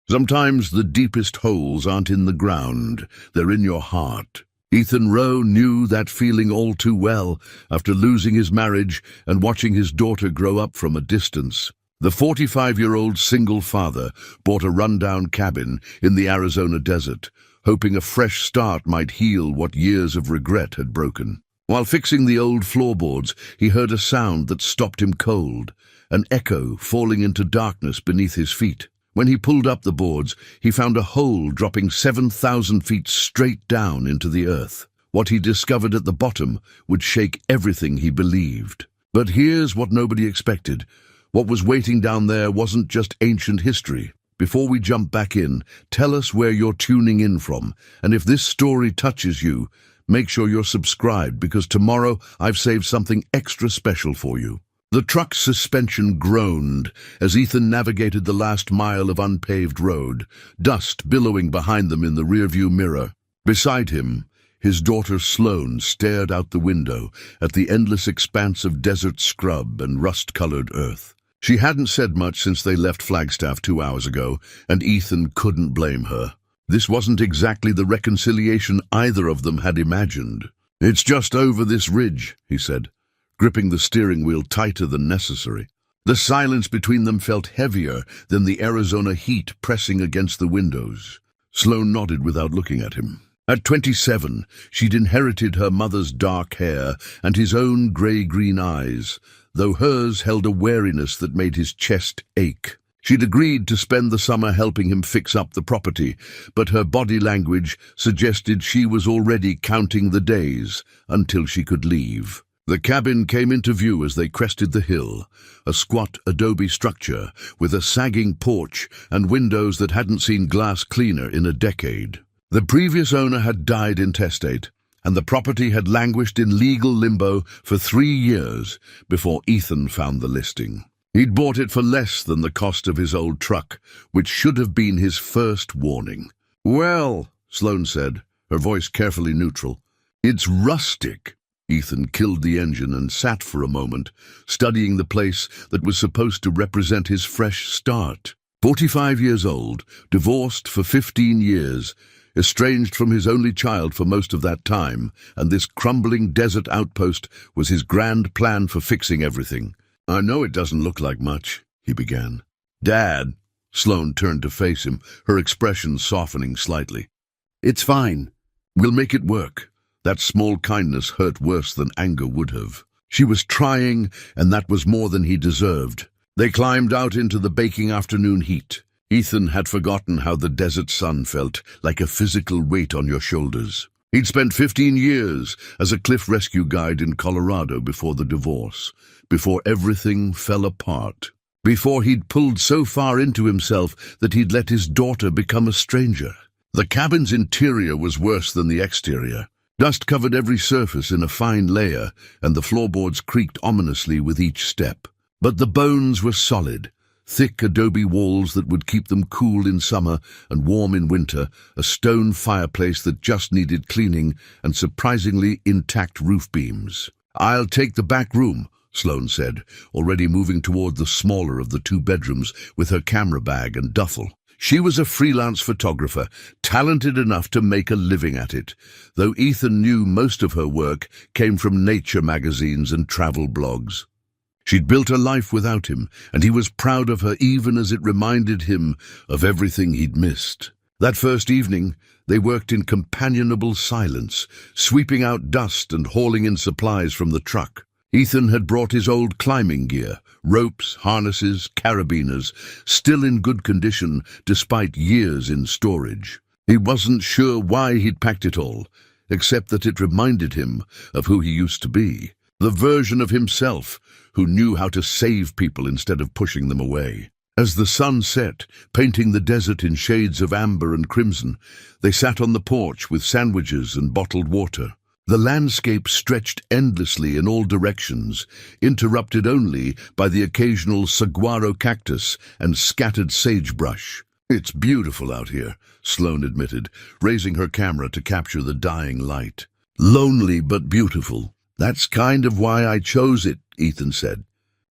Sometimes the deepest holes aren't in the ground, they're in your heart. Ethan Rowe knew that feeling all too well after losing his marriage and watching his daughter grow up from a distance. The 45-year-old single father bought a rundown cabin in the Arizona desert, hoping a fresh start might heal what years of regret had broken. While fixing the old floorboards, he heard a sound that stopped him cold, an echo falling into darkness beneath his feet. When he pulled up the boards, he found a hole dropping 7,000 feet straight down into the earth. What he discovered at the bottom would shake everything he believed. But here's what nobody expected. What was waiting down there wasn't just ancient history. Before we jump back in, tell us where you're tuning in from, and if this story touches you, make sure you're subscribed because tomorrow I've saved something extra special for you. The truck's suspension groaned as Ethan navigated the last mile of unpaved road, dust billowing behind them in the rearview mirror. Beside him, his daughter Sloane stared out the window at the endless expanse of desert scrub and rust-colored earth. She hadn't said much since they left Flagstaff 2 hours ago, and Ethan couldn't blame her. This wasn't exactly the reconciliation either of them had imagined. "It's just over this ridge," he said, gripping the steering wheel tighter than necessary. The silence between them felt heavier than the Arizona heat pressing against the windows. Sloane nodded without looking at him. At 27, she'd inherited her mother's dark hair and his own grey-green eyes, though hers held a wariness that made his chest ache. She'd agreed to spend the summer helping him fix up the property, but her body language suggested she was already counting the days until she could leave. The cabin came into view as they crested the hill, a squat adobe structure with a sagging porch and windows that hadn't seen glass cleaner in a decade. The previous owner had died intestate, and the property had languished in legal limbo for 3 years before Ethan found the listing. He'd bought it for less than the cost of his old truck, which should have been his first warning. "Well," Sloane said, her voice carefully neutral, "it's rustic." Ethan killed the engine and sat for a moment, studying the place that was supposed to represent his fresh start. 45 years old, divorced for 15 years, estranged from his only child for most of that time, and this crumbling desert outpost was his grand plan for fixing everything. "I know it doesn't look like much," he began. "Dad," Sloane turned to face him, her expression softening slightly. "It's fine. We'll make it work." That small kindness hurt worse than anger would have. She was trying, and that was more than he deserved. They climbed out into the baking afternoon heat. Ethan had forgotten how the desert sun felt, like a physical weight on your shoulders. He'd spent 15 years as a cliff rescue guide in Colorado before the divorce, before everything fell apart, before he'd pulled so far into himself that he'd let his daughter become a stranger. The cabin's interior was worse than the exterior. Dust covered every surface in a fine layer, and the floorboards creaked ominously with each step. But the bones were solid, thick adobe walls that would keep them cool in summer and warm in winter, a stone fireplace that just needed cleaning, and surprisingly intact roof beams. "I'll take the back room," Sloane said, already moving toward the smaller of the 2 bedrooms with her camera bag and duffel. She was a freelance photographer, talented enough to make a living at it, though Ethan knew most of her work came from nature magazines and travel blogs. She'd built a life without him, and he was proud of her even as it reminded him of everything he'd missed. That first evening, they worked in companionable silence, sweeping out dust and hauling in supplies from the truck. Ethan had brought his old climbing gear, ropes, harnesses, carabiners, still in good condition despite years in storage. He wasn't sure why he'd packed it all, except that it reminded him of who he used to be, the version of himself who knew how to save people instead of pushing them away. As the sun set, painting the desert in shades of amber and crimson, they sat on the porch with sandwiches and bottled water. The landscape stretched endlessly in all directions, interrupted only by the occasional saguaro cactus and scattered sagebrush. "It's beautiful out here," Sloane admitted, raising her camera to capture the dying light. "Lonely but beautiful. That's kind of why I chose it," Ethan said.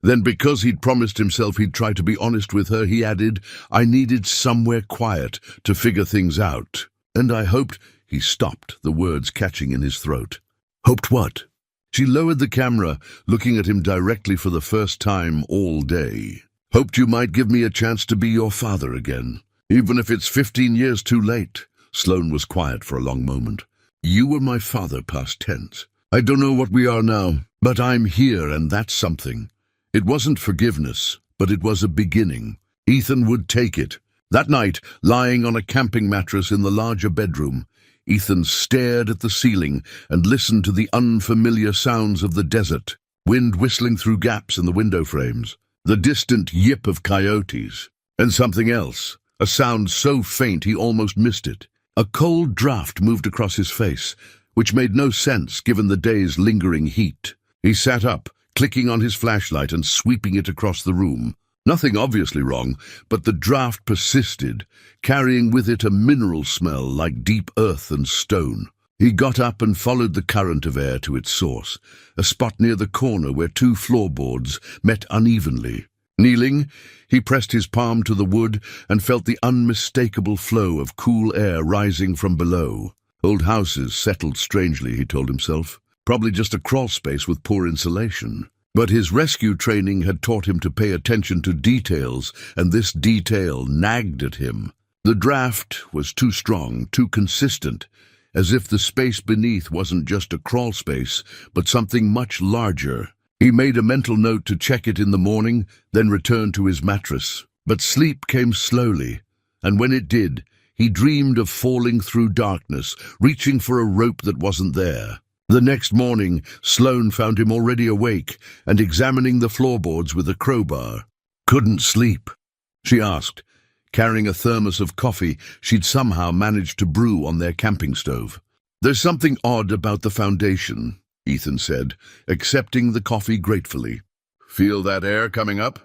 Then, because he'd promised himself he'd try to be honest with her, he added, "I needed somewhere quiet to figure things out. And I hoped—" He stopped, the words catching in his throat. "Hoped what?" She lowered the camera, looking at him directly for the first time all day. "Hoped you might give me a chance to be your father again, even if it's 15 years too late." Sloane was quiet for a long moment. "You were my father, past tense. I don't know what we are now, but I'm here, and that's something." It wasn't forgiveness, but it was a beginning. Ethan would take it. That night, lying on a camping mattress in the larger bedroom, Ethan stared at the ceiling and listened to the unfamiliar sounds of the desert, wind whistling through gaps in the window frames, the distant yip of coyotes, and something else, a sound so faint he almost missed it. A cold draft moved across his face, which made no sense given the day's lingering heat. He sat up, clicking on his flashlight and sweeping it across the room. Nothing obviously wrong, but the draft persisted, carrying with it a mineral smell like deep earth and stone. He got up and followed the current of air to its source, a spot near the corner where two floorboards met unevenly. Kneeling, he pressed his palm to the wood and felt the unmistakable flow of cool air rising from below. Old houses settled strangely, he told himself. Probably just a crawl space with poor insulation. But his rescue training had taught him to pay attention to details, and this detail nagged at him. The draft was too strong, too consistent, as if the space beneath wasn't just a crawl space, but something much larger. He made a mental note to check it in the morning, then returned to his mattress. But sleep came slowly, and when it did, he dreamed of falling through darkness, reaching for a rope that wasn't there. The next morning, Sloane found him already awake and examining the floorboards with a crowbar. "Couldn't sleep?" she asked, carrying a thermos of coffee she'd somehow managed to brew on their camping stove. "There's something odd about the foundation," Ethan said, accepting the coffee gratefully. "Feel that air coming up?"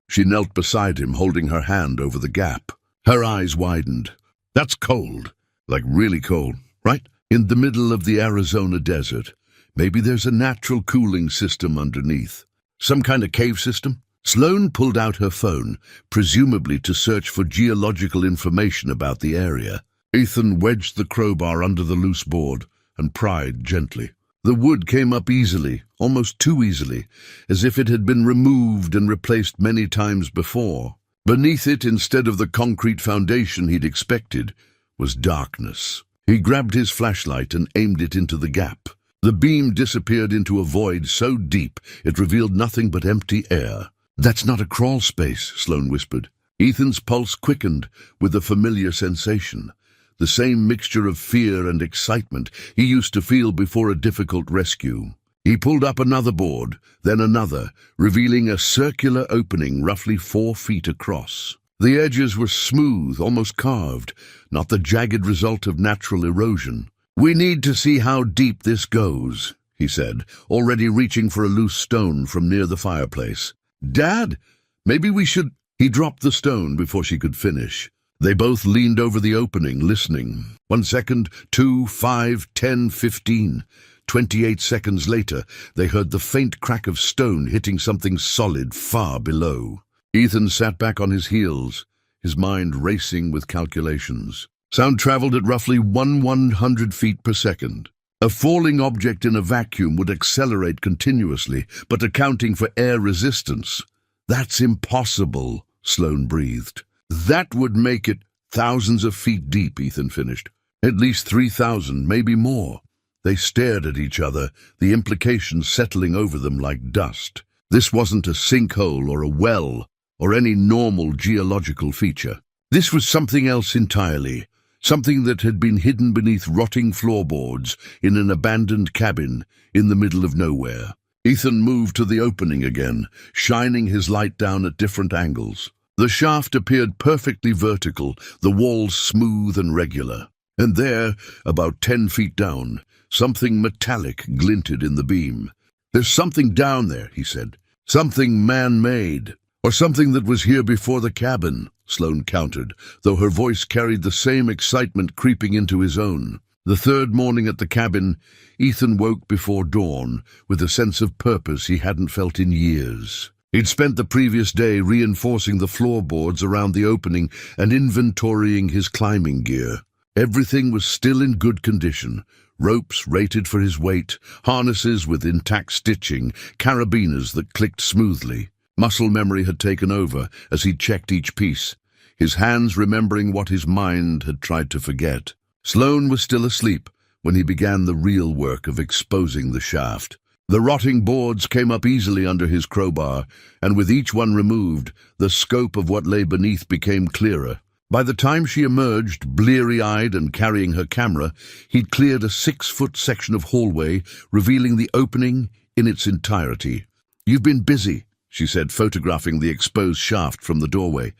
She knelt beside him, holding her hand over the gap. Her eyes widened. "That's cold, like really cold, right? In the middle of the Arizona desert. Maybe there's a natural cooling system underneath. Some kind of cave system?" Sloane pulled out her phone, presumably to search for geological information about the area. Ethan wedged the crowbar under the loose board and pried gently. The wood came up easily, almost too easily, as if it had been removed and replaced many times before. Beneath it, instead of the concrete foundation he'd expected, was darkness. He grabbed his flashlight and aimed it into the gap. The beam disappeared into a void so deep it revealed nothing but empty air. "That's not a crawl space," Sloane whispered. Ethan's pulse quickened with a familiar sensation, the same mixture of fear and excitement he used to feel before a difficult rescue. He pulled up another board, then another, revealing a circular opening roughly 4 feet across. The edges were smooth, almost carved, not the jagged result of natural erosion. "We need to see how deep this goes," he said, already reaching for a loose stone from near the fireplace. "Dad, maybe we should—" He dropped the stone before she could finish. They both leaned over the opening, listening. 1 second, 2, 5, 10, 15. 28 seconds later, they heard the faint crack of stone hitting something solid far below. Ethan sat back on his heels, his mind racing with calculations. Sound traveled at roughly 1/100 feet per second. A falling object in a vacuum would accelerate continuously, but accounting for air resistance. "That's impossible," Sloane breathed. "That would make it thousands of feet deep," Ethan finished. "At least 3,000, maybe more." They stared at each other, the implications settling over them like dust. This wasn't a sinkhole or a well, or any normal geological feature. This was something else entirely, something that had been hidden beneath rotting floorboards in an abandoned cabin in the middle of nowhere. Ethan moved to the opening again, shining his light down at different angles. The shaft appeared perfectly vertical, the walls smooth and regular. And there, about 10 feet down, something metallic glinted in the beam. "There's something down there," he said. "Something man-made. Or something that was here before the cabin," Sloane countered, though her voice carried the same excitement creeping into his own. The third morning at the cabin, Ethan woke before dawn with a sense of purpose he hadn't felt in years. He'd spent the previous day reinforcing the floorboards around the opening and inventorying his climbing gear. Everything was still in good condition. Ropes rated for his weight, harnesses with intact stitching, carabiners that clicked smoothly. Muscle memory had taken over as he checked each piece, his hands remembering what his mind had tried to forget. Sloane was still asleep when he began the real work of exposing the shaft. The rotting boards came up easily under his crowbar, and with each one removed, the scope of what lay beneath became clearer. By the time she emerged, bleary-eyed and carrying her camera, he'd cleared a 6-foot section of hallway, revealing the opening in its entirety. "You've been busy," she said, photographing the exposed shaft from the doorway.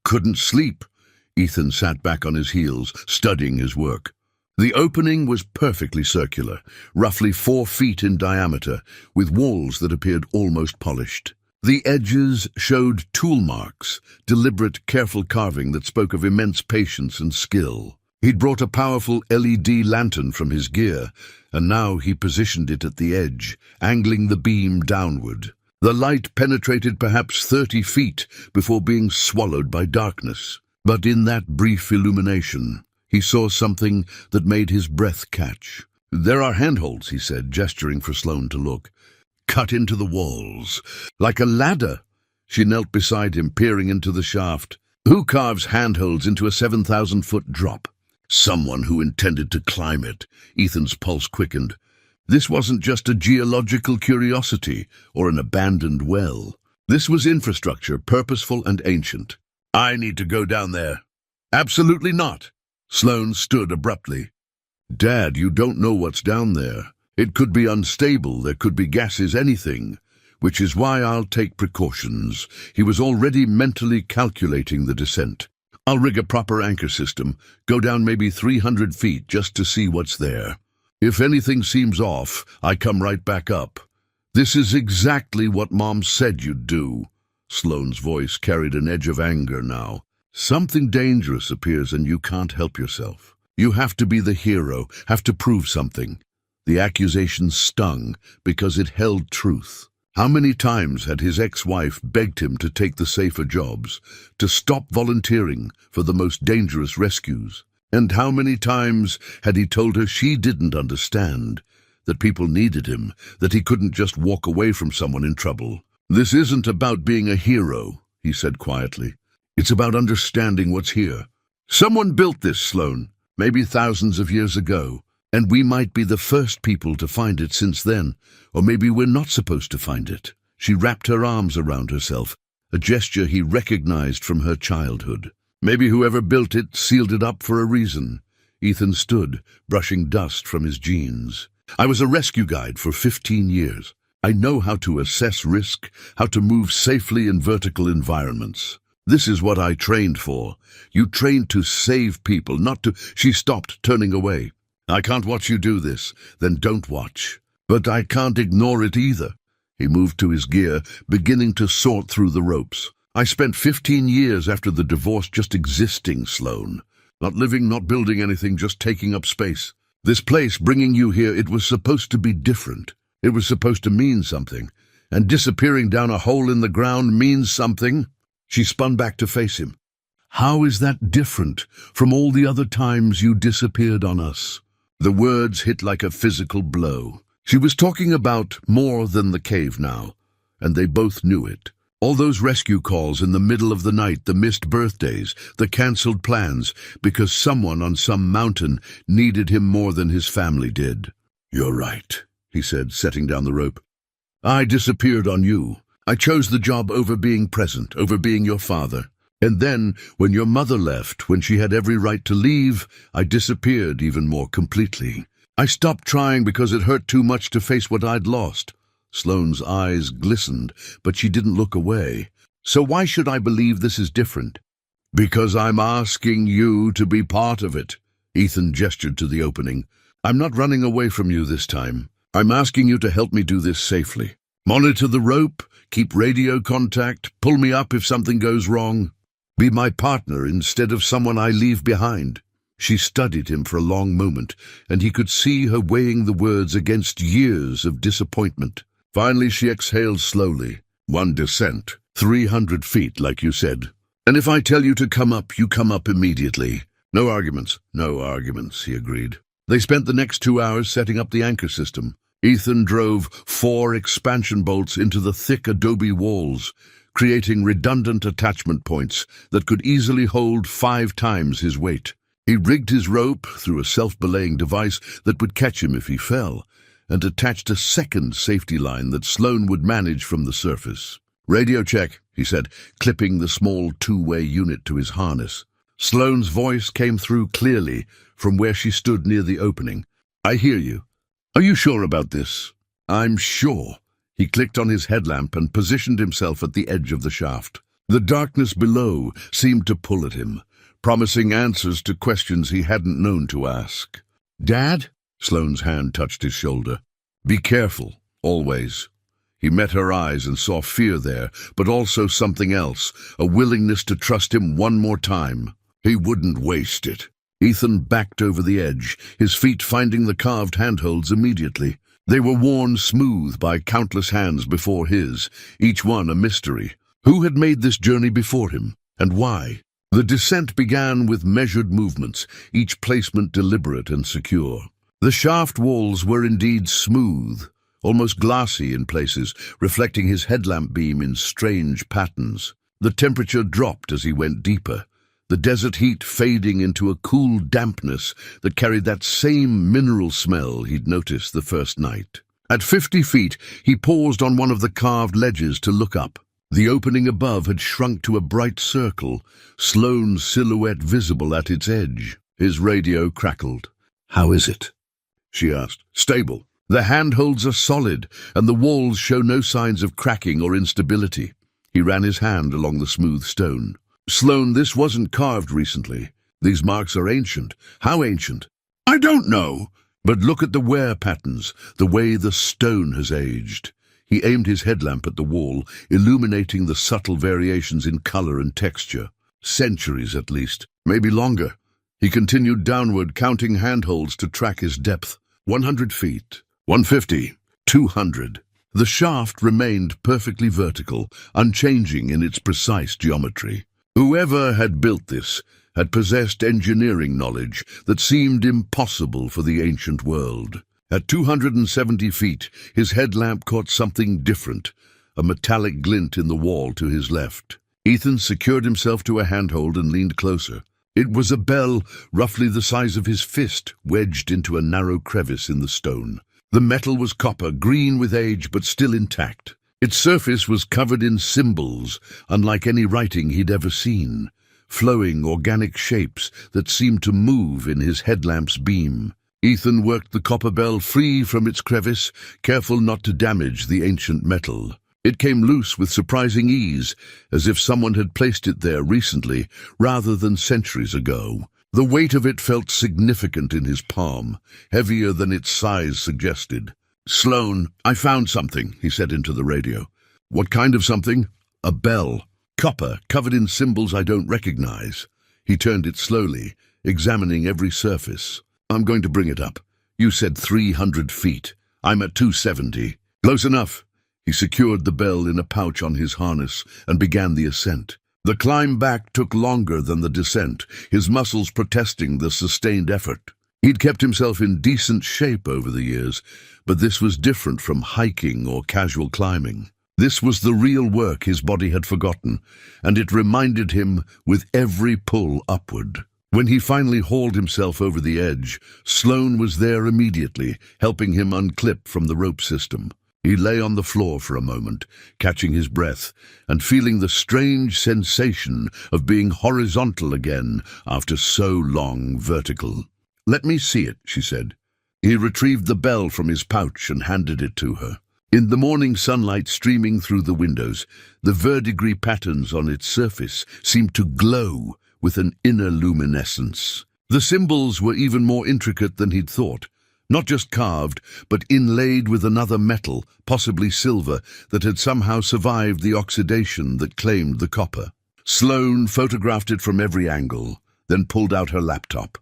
"Couldn't sleep." Ethan sat back on his heels, studying his work. The opening was perfectly circular, roughly 4 feet in diameter, with walls that appeared almost polished. The edges showed tool marks, deliberate, careful carving that spoke of immense patience and skill. He'd brought a powerful LED lantern from his gear, and now he positioned it at the edge, angling the beam downward. The light penetrated perhaps 30 feet before being swallowed by darkness. But in that brief illumination, he saw something that made his breath catch. "There are handholds," he said, gesturing for Sloane to look. "Cut into the walls. Like a ladder." She knelt beside him, peering into the shaft. "Who carves handholds into a 7,000-foot drop?" "Someone who intended to climb it." Ethan's pulse quickened. This wasn't just a geological curiosity or an abandoned well. This was infrastructure, purposeful and ancient. "I need to go down there." "Absolutely not." Sloane stood abruptly. "Dad, you don't know what's down there. It could be unstable, there could be gases, anything. Which is why I'll take precautions." He was already mentally calculating the descent. "I'll rig a proper anchor system, go down maybe 300 feet just to see what's there. If anything seems off, I come right back up." "This is exactly what Mom said you'd do." Sloane's voice carried an edge of anger now. "Something dangerous appears and you can't help yourself. You have to be the hero, have to prove something." The accusation stung because it held truth. How many times had his ex-wife begged him to take the safer jobs, to stop volunteering for the most dangerous rescues? And how many times had he told her she didn't understand, that people needed him, that he couldn't just walk away from someone in trouble? "This isn't about being a hero," he said quietly. "It's about understanding what's here. Someone built this, Sloane, maybe thousands of years ago, and we might be the first people to find it since then, or maybe we're not supposed to find it." She wrapped her arms around herself, a gesture he recognized from her childhood. "Maybe whoever built it sealed it up for a reason." Ethan stood, brushing dust from his jeans. "I was a rescue guide for 15 years. I know how to assess risk, how to move safely in vertical environments. This is what I trained for. You trained to save people, not to—" She stopped, turning away. "I can't watch you do this." "Then don't watch." "But I can't ignore it either." He moved to his gear, beginning to sort through the ropes. "I spent 15 years after the divorce just existing, Sloane. Not living, not building anything, just taking up space. This place, bringing you here, it was supposed to be different. It was supposed to mean something. And disappearing down a hole in the ground means something." She spun back to face him. "How is that different from all the other times you disappeared on us?" The words hit like a physical blow. She was talking about more than the cave now, and they both knew it. All those rescue calls in the middle of the night, the missed birthdays, the cancelled plans, because someone on some mountain needed him more than his family did. "You're right," he said, setting down the rope. "I disappeared on you. I chose the job over being present, over being your father. And then, when your mother left, when she had every right to leave, I disappeared even more completely. I stopped trying because it hurt too much to face what I'd lost." Sloane's eyes glistened, but she didn't look away. "So why should I believe this is different?" "Because I'm asking you to be part of it." Ethan gestured to the opening. "I'm not running away from you this time. I'm asking you to help me do this safely. Monitor the rope, keep radio contact, pull me up if something goes wrong. Be my partner instead of someone I leave behind." She studied him for a long moment, and he could see her weighing the words against years of disappointment. Finally she exhaled slowly. One descent, 300 feet, like you said. And if I tell you to come up, you come up immediately. No arguments. No arguments, he agreed. They spent the next 2 hours setting up the anchor system. Ethan drove 4 expansion bolts into the thick adobe walls, creating redundant attachment points that could easily hold 5 times his weight. He rigged his rope through a self-belaying device that would catch him if he fell, and attached a second safety line that Sloane would manage from the surface. "Radio check," he said, clipping the small 2-way unit to his harness. Sloane's voice came through clearly from where she stood near the opening. "I hear you. Are you sure about this?" "I'm sure." He clicked on his headlamp and positioned himself at the edge of the shaft. The darkness below seemed to pull at him, promising answers to questions he hadn't known to ask. "Dad?" Sloane's hand touched his shoulder. "Be careful, always." He met her eyes and saw fear there, but also something else, a willingness to trust him one more time. He wouldn't waste it. Ethan backed over the edge, his feet finding the carved handholds immediately. They were worn smooth by countless hands before his, each one a mystery. Who had made this journey before him, and why? The descent began with measured movements, each placement deliberate and secure. The shaft walls were indeed smooth, almost glassy in places, reflecting his headlamp beam in strange patterns. The temperature dropped as he went deeper, the desert heat fading into a cool dampness that carried that same mineral smell he'd noticed the first night. At 50 feet, he paused on one of the carved ledges to look up. The opening above had shrunk to a bright circle, Sloane's silhouette visible at its edge. His radio crackled. "How is it?" she asked. "Stable. The handholds are solid, and the walls show no signs of cracking or instability." He ran his hand along the smooth stone. "Sloane, this wasn't carved recently. These marks are ancient." "How ancient?" "I don't know. But look at the wear patterns, the way the stone has aged." He aimed his headlamp at the wall, illuminating the subtle variations in color and texture. "Centuries at least, maybe longer." He continued downward, counting handholds to track his depth. 100 feet, 150, 200. The shaft remained perfectly vertical, unchanging in its precise geometry. Whoever had built this had possessed engineering knowledge that seemed impossible for the ancient world. At 270 feet, his headlamp caught something different, a metallic glint in the wall to his left. Ethan secured himself to a handhold and leaned closer. It was a bell roughly the size of his fist, wedged into a narrow crevice in the stone. The metal was copper, green with age, but still intact. Its surface was covered in symbols, unlike any writing he'd ever seen, flowing organic shapes that seemed to move in his headlamp's beam. Ethan worked the copper bell free from its crevice, careful not to damage the ancient metal. It came loose with surprising ease, as if someone had placed it there recently rather than centuries ago. The weight of it felt significant in his palm, heavier than its size suggested. "Sloane, I found something," he said into the radio. "What kind of something?" "A bell. Copper, covered in symbols I don't recognize." He turned it slowly, examining every surface. "I'm going to bring it up. You said 300 feet. I'm at 270. Close enough." He secured the bell in a pouch on his harness and began the ascent. The climb back took longer than the descent, his muscles protesting the sustained effort. He'd kept himself in decent shape over the years, but this was different from hiking or casual climbing. This was the real work his body had forgotten, and it reminded him with every pull upward. When he finally hauled himself over the edge, Sloane was there immediately, helping him unclip from the rope system. He lay on the floor for a moment, catching his breath, and feeling the strange sensation of being horizontal again after so long vertical. "Let me see it," she said. He retrieved the bell from his pouch and handed it to her. In the morning sunlight streaming through the windows, the verdigris patterns on its surface seemed to glow with an inner luminescence. The symbols were even more intricate than he'd thought. Not just carved, but inlaid with another metal, possibly silver, that had somehow survived the oxidation that claimed the copper. Sloane photographed it from every angle, then pulled out her laptop.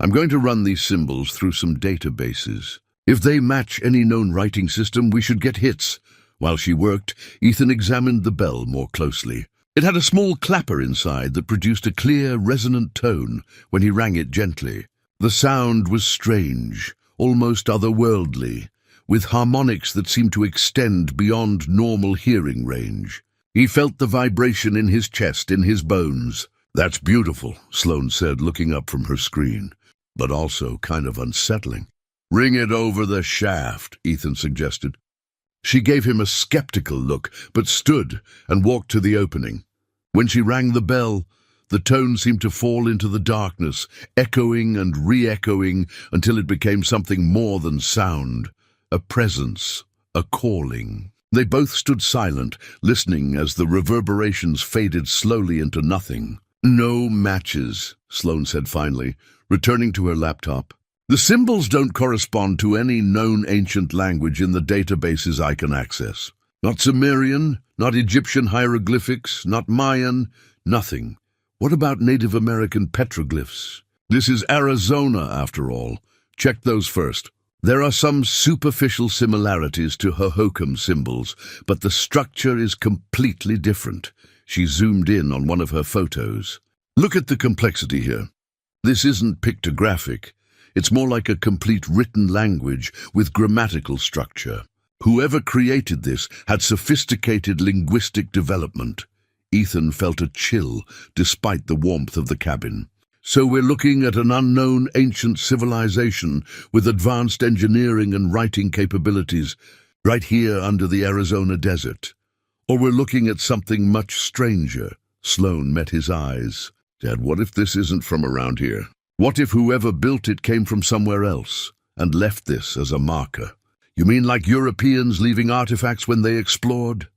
"I'm going to run these symbols through some databases. If they match any known writing system, we should get hits. While she worked, Ethan examined the bell more closely. It had a small clapper inside that produced a clear, resonant tone when he rang it gently. The sound was strange, almost otherworldly, with harmonics that seemed to extend beyond normal hearing range. He felt the vibration in his chest, in his bones. "That's beautiful," Sloane said, looking up from her screen, "but also kind of unsettling." "Ring it over the shaft," Ethan suggested. She gave him a skeptical look, but stood and walked to the opening. When she rang the bell, the tone seemed to fall into the darkness, echoing and re-echoing until it became something more than sound, a presence, a calling. They both stood silent, listening as the reverberations faded slowly into nothing. "No matches," Sloane said finally, returning to her laptop. "The symbols don't correspond to any known ancient language in the databases I can access. Not Sumerian, not Egyptian hieroglyphics, not Mayan, nothing. What about Native American petroglyphs? This is Arizona, after all. Check those first. There are some superficial similarities to Hohokam symbols, but the structure is completely different." She zoomed in on one of her photos. "Look at the complexity here. This isn't pictographic. It's more like a complete written language with grammatical structure. Whoever created this had sophisticated linguistic development." Ethan felt a chill despite the warmth of the cabin. "So we're looking at an unknown ancient civilization with advanced engineering and writing capabilities right here under the Arizona desert. Or we're looking at something much stranger." Sloane met his eyes. "Dad, what if this isn't from around here? What if whoever built it came from somewhere else and left this as a marker?" "You mean like Europeans leaving artifacts when they explored?"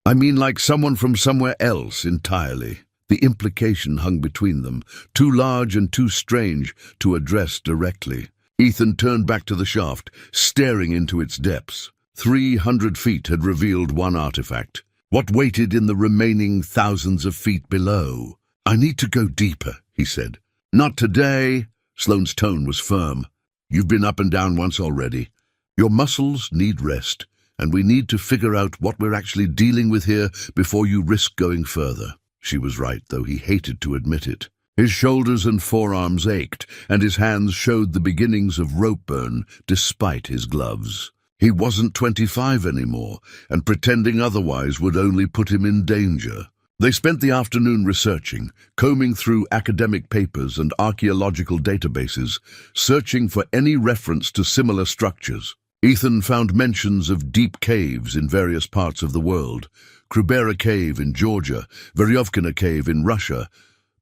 "I mean like someone from somewhere else entirely." The implication hung between them, too large and too strange to address directly. Ethan turned back to the shaft, staring into its depths. 300 feet had revealed one artifact. What waited in the remaining thousands of feet below? "I need to go deeper," he said. "Not today." Sloane's tone was firm. "You've been up and down once already. Your muscles need rest, and we need to figure out what we're actually dealing with here before you risk going further." She was right, though he hated to admit it. His shoulders and forearms ached, and his hands showed the beginnings of rope burn despite his gloves. He wasn't 25 anymore, and pretending otherwise would only put him in danger. They spent the afternoon researching, combing through academic papers and archaeological databases, searching for any reference to similar structures. Ethan found mentions of deep caves in various parts of the world, Krubera Cave in Georgia, Veryovkina Cave in Russia,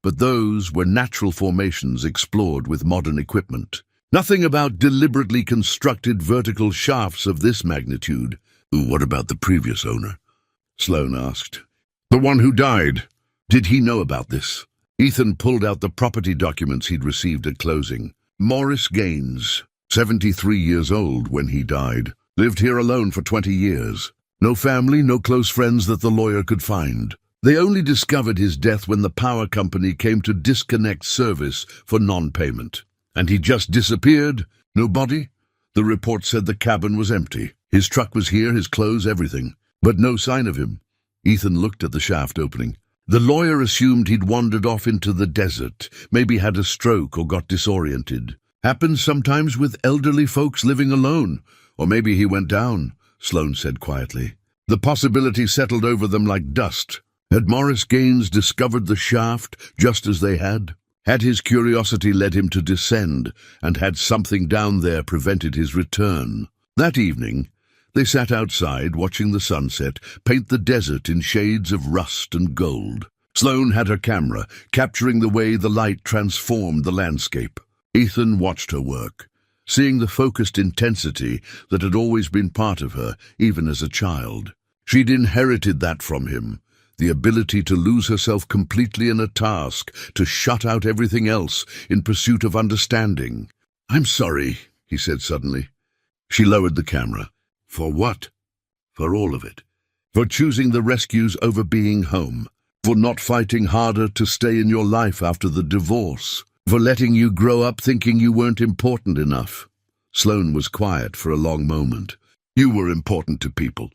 but those were natural formations explored with modern equipment. Nothing about deliberately constructed vertical shafts of this magnitude. "What about the previous owner?" Sloane asked. "The one who died. Did he know about this?" Ethan pulled out the property documents he'd received at closing. "Morris Gaines, 73 years old when he died. Lived here alone for 20 years. No family, no close friends that the lawyer could find. They only discovered his death when the power company came to disconnect service for non-payment. And he just disappeared? No body? The report said the cabin was empty. His truck was here, his clothes, everything. But no sign of him." Ethan looked at the shaft opening. The lawyer assumed he'd wandered off into the desert, maybe had a stroke or got disoriented. "Happens sometimes with elderly folks living alone. Or maybe he went down," Sloane said quietly. The possibility settled over them like dust. Had Morris Gaines discovered the shaft just as they had? Had his curiosity led him to descend, and had something down there prevented his return? That evening, they sat outside watching the sunset paint the desert in shades of rust and gold. Sloane had her camera, capturing the way the light transformed the landscape. Ethan watched her work, seeing the focused intensity that had always been part of her, even as a child. She'd inherited that from him, the ability to lose herself completely in a task, to shut out everything else in pursuit of understanding. "I'm sorry," he said suddenly. She lowered the camera. "For what?" "For all of it. For choosing the rescues over being home. For not fighting harder to stay in your life after the divorce. For letting you grow up thinking you weren't important enough." Sloane was quiet for a long moment. "You were important to people.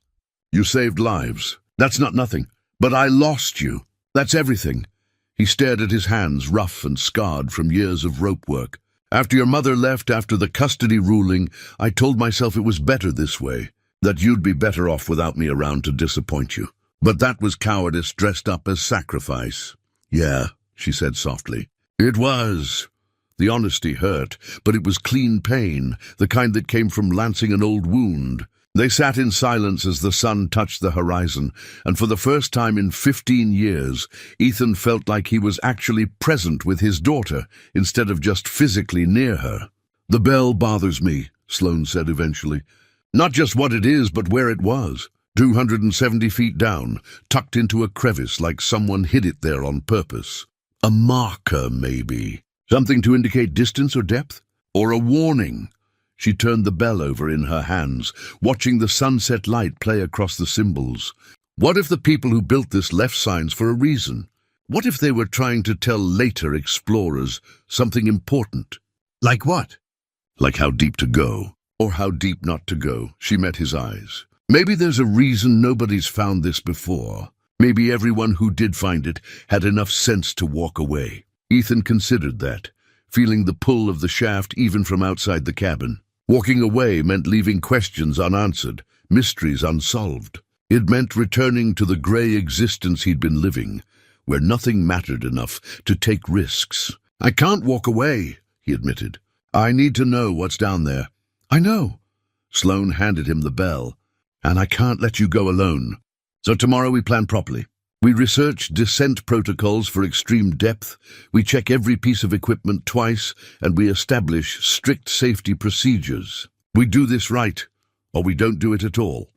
You saved lives. That's not nothing. But I lost you. That's everything. He stared at his hands, rough and scarred from years of rope work. After your mother left, after the custody ruling, I told myself it was better this way, that you'd be better off without me around to disappoint you. But that was cowardice dressed up as sacrifice. Yeah, she said softly. It was. The honesty hurt, but it was clean pain, the kind that came from lancing an old wound. They sat in silence as the sun touched the horizon, and for the first time in 15 years, Ethan felt like he was actually present with his daughter, instead of just physically near her. The bell bothers me, Sloane said eventually. Not just what it is, but where it was. 270 feet down, tucked into a crevice like someone hid it there on purpose. A marker, maybe. Something to indicate distance or depth? Or a warning? She turned the bell over in her hands, watching the sunset light play across the symbols. What if the people who built this left signs for a reason? What if they were trying to tell later explorers something important? Like what? Like how deep to go, or how deep not to go. She met his eyes. Maybe there's a reason nobody's found this before. Maybe everyone who did find it had enough sense to walk away. Ethan considered that, feeling the pull of the shaft even from outside the cabin. Walking away meant leaving questions unanswered, mysteries unsolved. It meant returning to the gray existence he'd been living, where nothing mattered enough to take risks. I can't walk away, he admitted. I need to know what's down there. I know. Sloane handed him the bell. And I can't let you go alone. So tomorrow we plan properly. We research descent protocols for extreme depth, we check every piece of equipment twice, and we establish strict safety procedures. We do this right, or we don't do it at all.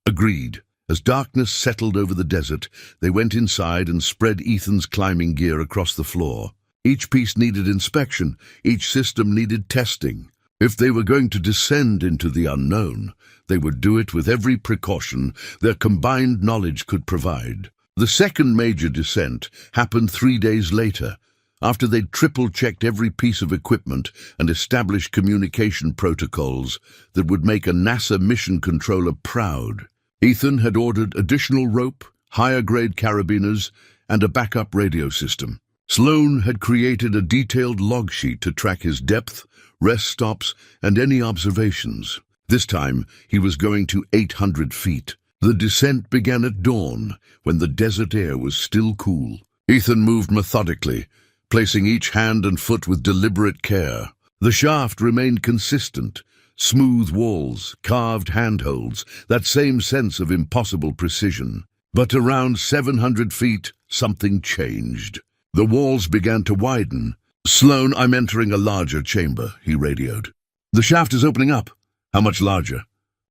Agreed. As darkness settled over the desert, they went inside and spread Ethan's climbing gear across the floor. Each piece needed inspection, each system needed testing. If they were going to descend into the unknown, they would do it with every precaution their combined knowledge could provide. The second major descent happened 3 days later, after they'd triple-checked every piece of equipment and established communication protocols that would make a NASA mission controller proud. Ethan had ordered additional rope, higher-grade carabiners, and a backup radio system. Sloane had created a detailed log sheet to track his depth, rest stops, and any observations. This time, he was going to 800 feet. The descent began at dawn, when the desert air was still cool. Ethan moved methodically, placing each hand and foot with deliberate care. The shaft remained consistent, smooth walls, carved handholds, that same sense of impossible precision. But around 700 feet, something changed. The walls began to widen. Sloane, I'm entering a larger chamber, he radioed. The shaft is opening up. How much larger?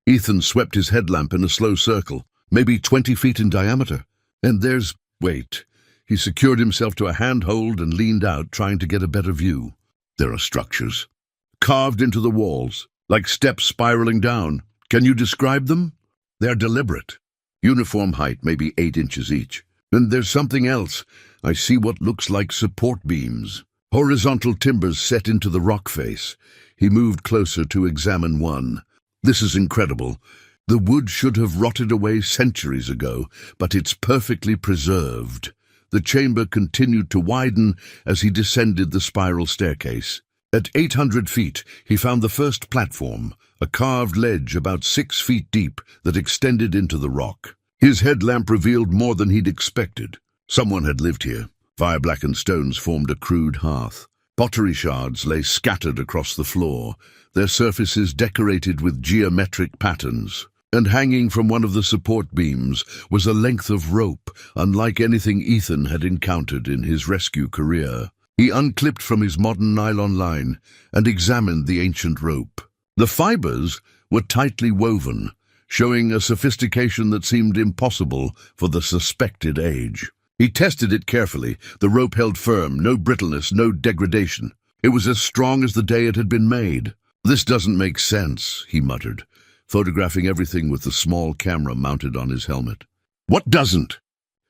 Ethan swept his headlamp in a slow circle, maybe 20 feet in diameter. And wait. He secured himself to a handhold and leaned out, trying to get a better view. There are structures, carved into the walls, like steps spiraling down. Can you describe them? They're deliberate. Uniform height, maybe 8 inches each. And there's something else. I see what looks like support beams. Horizontal timbers set into the rock face. He moved closer to examine one. This is incredible. The wood should have rotted away centuries ago, but it's perfectly preserved. The chamber continued to widen as he descended the spiral staircase. At 800 feet, he found the first platform, a carved ledge about 6 feet deep that extended into the rock. His headlamp revealed more than he'd expected. Someone had lived here. Fire-blackened stones formed a crude hearth. Pottery shards lay scattered across the floor, their surfaces decorated with geometric patterns. And hanging from one of the support beams was a length of rope, unlike anything Ethan had encountered in his rescue career. He unclipped from his modern nylon line and examined the ancient rope. The fibers were tightly woven, showing a sophistication that seemed impossible for the suspected age. He tested it carefully. The rope held firm, no brittleness, no degradation. It was as strong as the day it had been made. This doesn't make sense, he muttered, photographing everything with the small camera mounted on his helmet. What doesn't?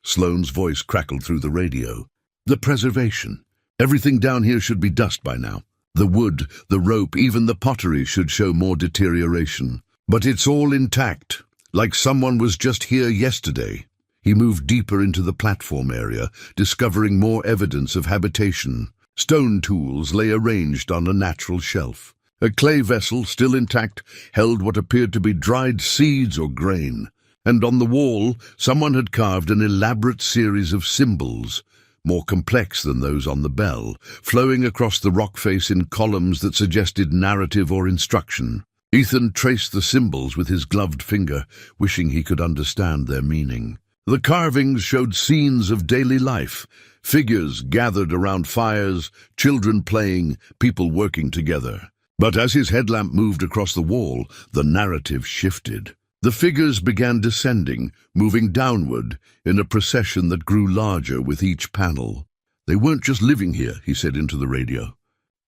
Sloane's voice crackled through the radio. The preservation. Everything down here should be dust by now. The wood, the rope, even the pottery should show more deterioration. But it's all intact. like someone was just here yesterday. He moved deeper into the platform area, discovering more evidence of habitation. Stone tools lay arranged on a natural shelf. A clay vessel, still intact, held what appeared to be dried seeds or grain. And on the wall, someone had carved an elaborate series of symbols, more complex than those on the bell, flowing across the rock face in columns that suggested narrative or instruction. Ethan traced the symbols with his gloved finger, wishing he could understand their meaning. The carvings showed scenes of daily life, figures gathered around fires, children playing, people working together. But as his headlamp moved across the wall, the narrative shifted. The figures began descending, moving downward, in a procession that grew larger with each panel. "They weren't just living here," he said into the radio.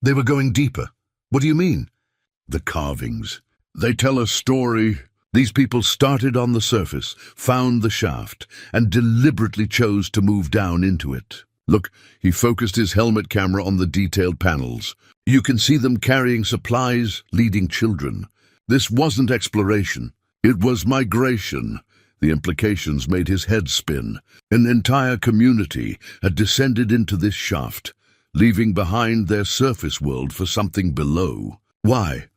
"They were going deeper." "What do you mean?" "The carvings. They tell a story." These people started on the surface, found the shaft, and deliberately chose to move down into it. "Look," he focused his helmet camera on the detailed panels. "You can see them carrying supplies, leading children. This wasn't exploration. It was migration." The implications made his head spin. An entire community had descended into this shaft, leaving behind their surface world for something below. Why?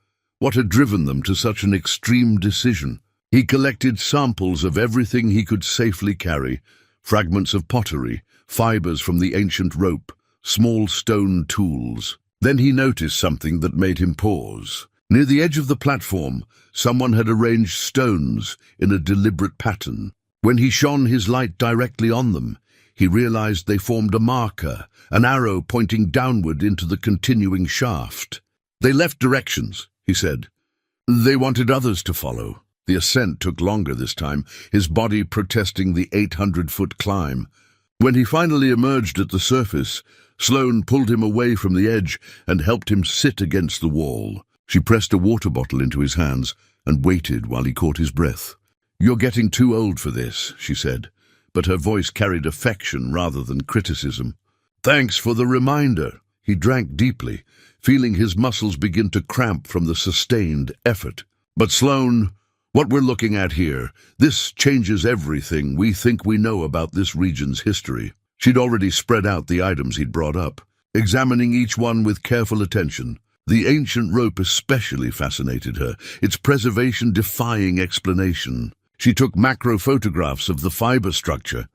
What had driven them to such an extreme decision? He collected samples of everything he could safely carry: fragments of pottery, fibers from the ancient rope, small stone tools. Then he noticed something that made him pause. Near the edge of the platform, someone had arranged stones in a deliberate pattern. When he shone his light directly on them, he realized they formed a marker, an arrow pointing downward into the continuing shaft. "They left directions," he said. "They wanted others to follow." The ascent took longer this time, his body protesting the 800-foot climb. When he finally emerged at the surface, Sloane pulled him away from the edge and helped him sit against the wall. She pressed a water bottle into his hands and waited while he caught his breath. "You're getting too old for this," she said, but her voice carried affection rather than criticism. "Thanks for the reminder." He drank deeply, feeling his muscles begin to cramp from the sustained effort. "But Sloane, what we're looking at here, this changes everything we think we know about this region's history." She'd already spread out the items he'd brought up, examining each one with careful attention. The ancient rope especially fascinated her, its preservation defying explanation. She took macro photographs of the fiber structure,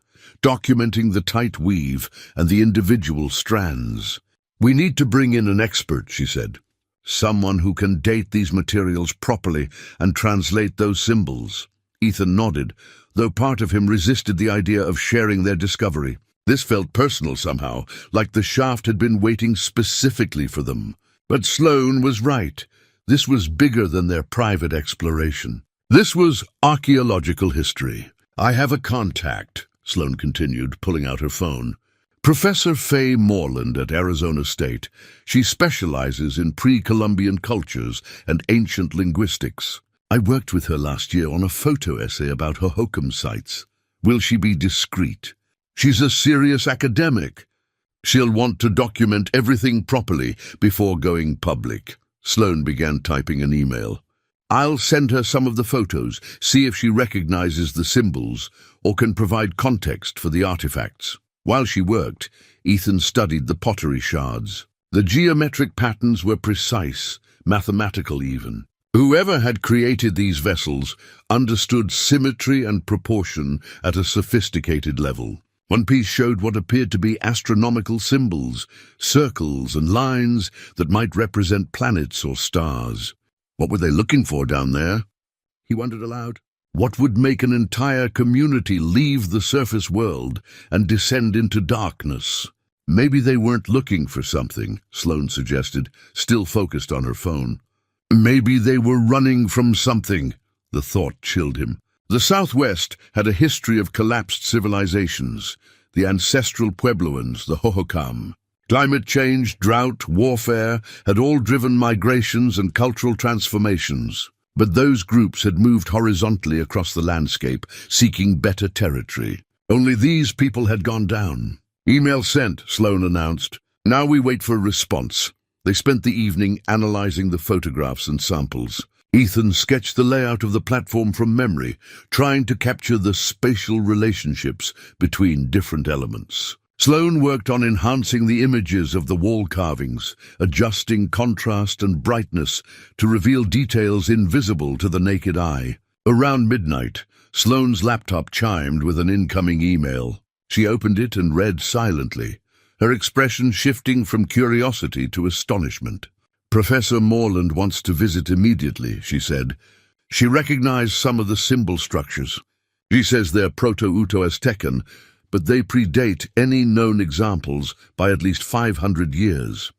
documenting the tight weave and the individual strands. "We need to bring in an expert," she said. "Someone who can date these materials properly and translate those symbols." Ethan nodded, though part of him resisted the idea of sharing their discovery. This felt personal somehow, like the shaft had been waiting specifically for them. But Sloane was right. This was bigger than their private exploration. This was archaeological history. "I have a contact," Sloane continued, pulling out her phone. "Professor Faye Moreland at Arizona State. She specializes in pre-Columbian cultures and ancient linguistics. I worked with her last year on a photo essay about Hohokam sites. Will she be discreet? She's a serious academic. She'll want to document everything properly before going public." Sloane began typing an email. "I'll send her some of the photos, see if she recognizes the symbols or can provide context for the artifacts." While she worked, Ethan studied the pottery shards. The geometric patterns were precise, mathematical even. Whoever had created these vessels understood symmetry and proportion at a sophisticated level. One piece showed what appeared to be astronomical symbols, circles and lines that might represent planets or stars. What were they looking for down there? He wondered aloud. What would make an entire community leave the surface world and descend into darkness? Maybe they weren't looking for something, Sloane suggested, still focused on her phone. Maybe they were running from something. The thought chilled him. The Southwest had a history of collapsed civilizations, the ancestral Puebloans, the Hohokam. Climate change, drought, warfare had all driven migrations and cultural transformations. But those groups had moved horizontally across the landscape, seeking better territory. Only these people had gone down. "Email sent," Sloane announced. "Now we wait for a response." They spent the evening analyzing the photographs and samples. Ethan sketched the layout of the platform from memory, trying to capture the spatial relationships between different elements. Sloane worked on enhancing the images of the wall carvings, adjusting contrast and brightness to reveal details invisible to the naked eye. Around midnight, Sloane's laptop chimed with an incoming email. She opened it and read silently, her expression shifting from curiosity to astonishment. "Professor Morland wants to visit immediately," she said. She recognized some of the symbol structures. She says they're Proto-Uto-Aztecan, but they predate any known examples by at least 500 years.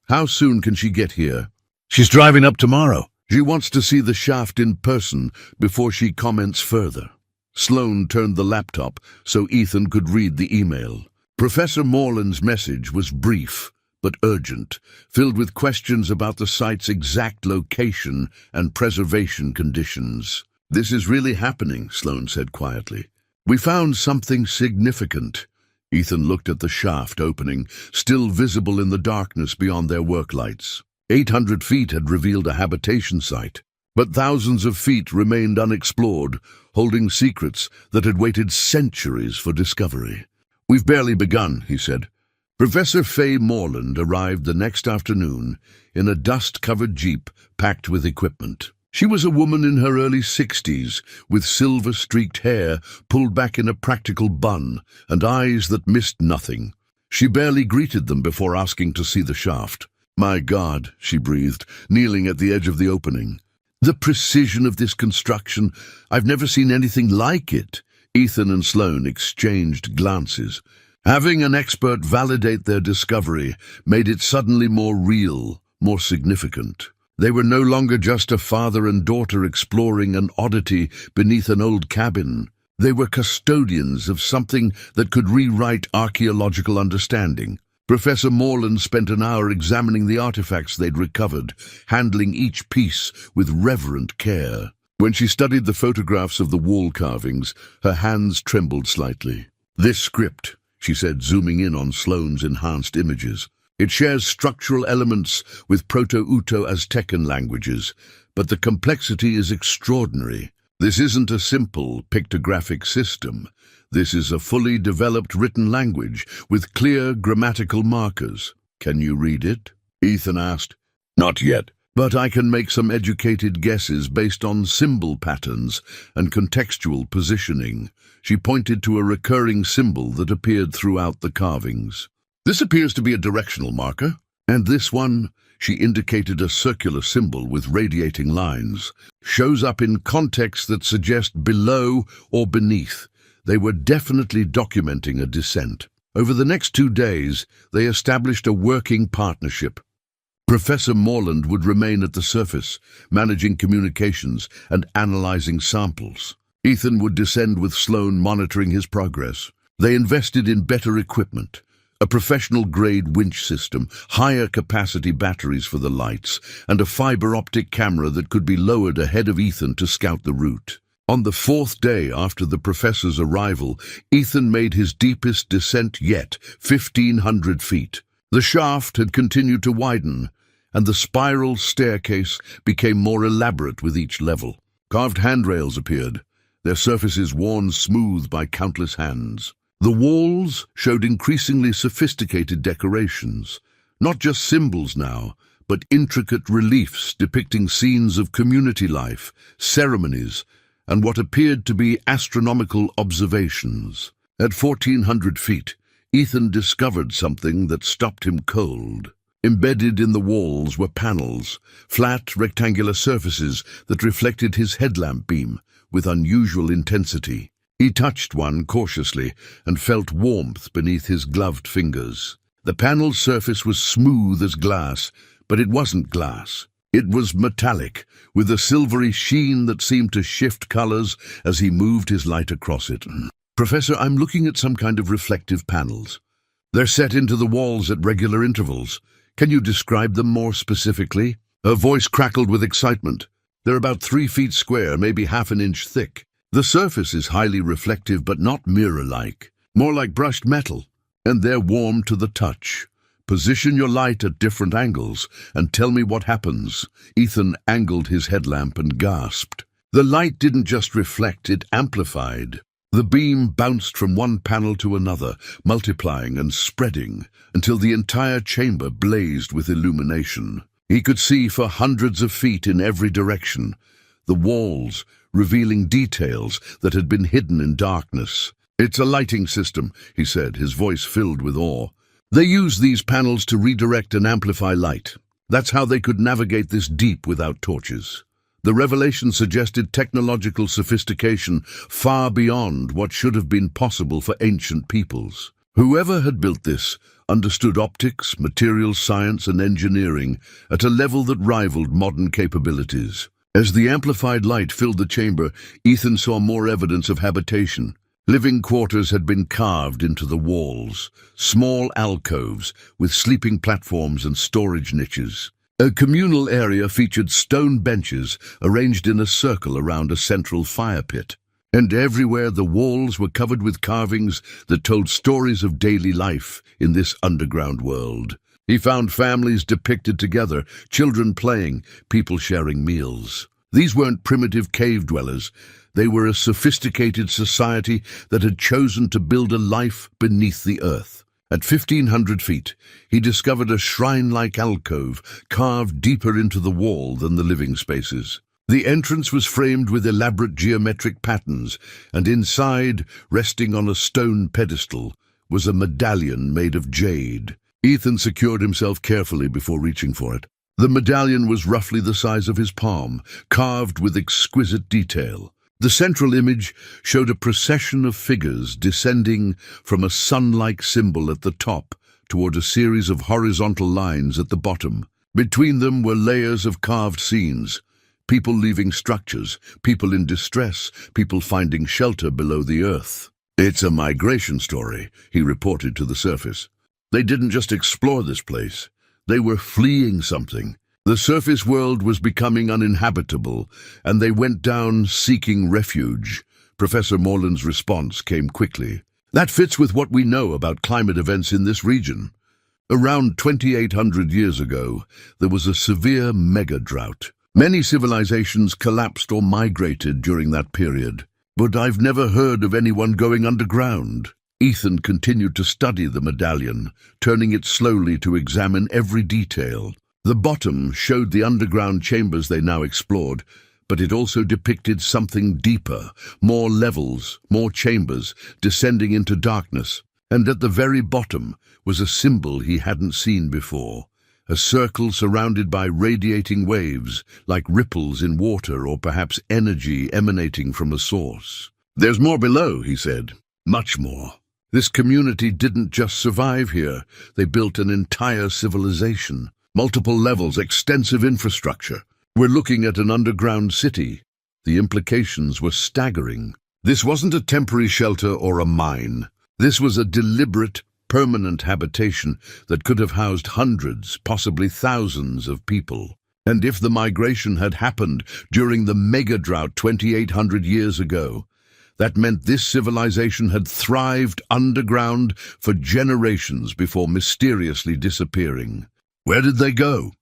How soon can she get here? She's driving up tomorrow. She wants to see the shaft in person before she comments further. Sloane turned the laptop so Ethan could read the email. Professor Morland's message was brief but urgent, filled with questions about the site's exact location and preservation conditions. "This is really happening," Sloane said quietly. "We found something significant." Ethan looked at the shaft opening, still visible in the darkness beyond their work lights. 800 feet had revealed a habitation site, but thousands of feet remained unexplored, holding secrets that had waited centuries for discovery. "We've barely begun," he said. Professor Faye Morland arrived the next afternoon in a dust-covered jeep packed with equipment. She was a woman in her early 60s, with silver-streaked hair pulled back in a practical bun and eyes that missed nothing. She barely greeted them before asking to see the shaft. "My God," she breathed, kneeling at the edge of the opening. "The precision of this construction, I've never seen anything like it." Ethan and Sloane exchanged glances. Having an expert validate their discovery made it suddenly more real, more significant. They were no longer just a father and daughter exploring an oddity beneath an old cabin. They were custodians of something that could rewrite archaeological understanding. Professor Morland spent an hour examining the artifacts they'd recovered, handling each piece with reverent care. When she studied the photographs of the wall carvings, her hands trembled slightly. "This script," she said, zooming in on Sloane's enhanced images. "It shares structural elements with Proto-Uto-Aztecan languages, but the complexity is extraordinary. This isn't a simple pictographic system. This is a fully developed written language with clear grammatical markers." "Can you read it?" Ethan asked. "Not yet, but I can make some educated guesses based on symbol patterns and contextual positioning." She pointed to a recurring symbol that appeared throughout the carvings. "This appears to be a directional marker, and this one," she indicated a circular symbol with radiating lines, "shows up in contexts that suggest below or beneath. They were definitely documenting a descent." Over the next 2 days, they established a working partnership. Professor Morland would remain at the surface, managing communications and analyzing samples. Ethan would descend with Sloane monitoring his progress. They invested in better equipment, a professional-grade winch system, higher capacity batteries for the lights, and a fiber-optic camera that could be lowered ahead of Ethan to scout the route. On the 4th day after the professor's arrival, Ethan made his deepest descent yet, 1,500 feet. The shaft had continued to widen, and the spiral staircase became more elaborate with each level. Carved handrails appeared, their surfaces worn smooth by countless hands. The walls showed increasingly sophisticated decorations, not just symbols now, but intricate reliefs depicting scenes of community life, ceremonies, and what appeared to be astronomical observations. At 1,400 feet, Ethan discovered something that stopped him cold. Embedded in the walls were panels, flat rectangular surfaces that reflected his headlamp beam with unusual intensity. He touched one cautiously and felt warmth beneath his gloved fingers. The panel's surface was smooth as glass, but it wasn't glass. It was metallic, with a silvery sheen that seemed to shift colors as he moved his light across it. "Professor, I'm looking at some kind of reflective panels. They're set into the walls at regular intervals. Can you describe them more specifically?" Her voice crackled with excitement. "They're about 3 feet square, maybe half an inch thick. The surface is highly reflective but not mirror-like, more like brushed metal, and they're warm to the touch. Position your light at different angles and tell me what happens." Ethan angled his headlamp and gasped. The light didn't just reflect, it amplified. The beam bounced from one panel to another, multiplying and spreading, until the entire chamber blazed with illumination. He could see for hundreds of feet in every direction, the walls revealing details that had been hidden in darkness. "It's a lighting system," he said, his voice filled with awe. "They use these panels to redirect and amplify light. That's how they could navigate this deep without torches." The revelation suggested technological sophistication far beyond what should have been possible for ancient peoples. Whoever had built this understood optics, materials science, and engineering at a level that rivaled modern capabilities. As the amplified light filled the chamber, Ethan saw more evidence of habitation. Living quarters had been carved into the walls, small alcoves with sleeping platforms and storage niches. A communal area featured stone benches arranged in a circle around a central fire pit. And everywhere the walls were covered with carvings that told stories of daily life in this underground world. He found families depicted together, children playing, people sharing meals. These weren't primitive cave dwellers. They were a sophisticated society that had chosen to build a life beneath the earth. At 1,500 feet, he discovered a shrine-like alcove carved deeper into the wall than the living spaces. The entrance was framed with elaborate geometric patterns, and inside, resting on a stone pedestal, was a medallion made of jade. Ethan secured himself carefully before reaching for it. The medallion was roughly the size of his palm, carved with exquisite detail. The central image showed a procession of figures descending from a sun-like symbol at the top toward a series of horizontal lines at the bottom. Between them were layers of carved scenes, people leaving structures, people in distress, people finding shelter below the earth. "It's a migration story," he reported to the surface. "They didn't just explore this place. They were fleeing something. The surface world was becoming uninhabitable, and they went down seeking refuge." Professor Morland's response came quickly. "That fits with what we know about climate events in this region. Around 2,800 years ago, there was a severe mega-drought. Many civilizations collapsed or migrated during that period. But I've never heard of anyone going underground." Ethan continued to study the medallion, turning it slowly to examine every detail. The bottom showed the underground chambers they now explored, but it also depicted something deeper, more levels, more chambers, descending into darkness. And at the very bottom was a symbol he hadn't seen before, a circle surrounded by radiating waves, like ripples in water or perhaps energy emanating from a source. "There's more below," he said. "Much more. This community didn't just survive here, they built an entire civilization. Multiple levels, extensive infrastructure. We're looking at an underground city." The implications were staggering. This wasn't a temporary shelter or a mine. This was a deliberate, permanent habitation that could have housed hundreds, possibly thousands of people. And if the migration had happened during the mega-drought 2,800 years ago, that meant this civilization had thrived underground for generations before mysteriously disappearing. Where did they go?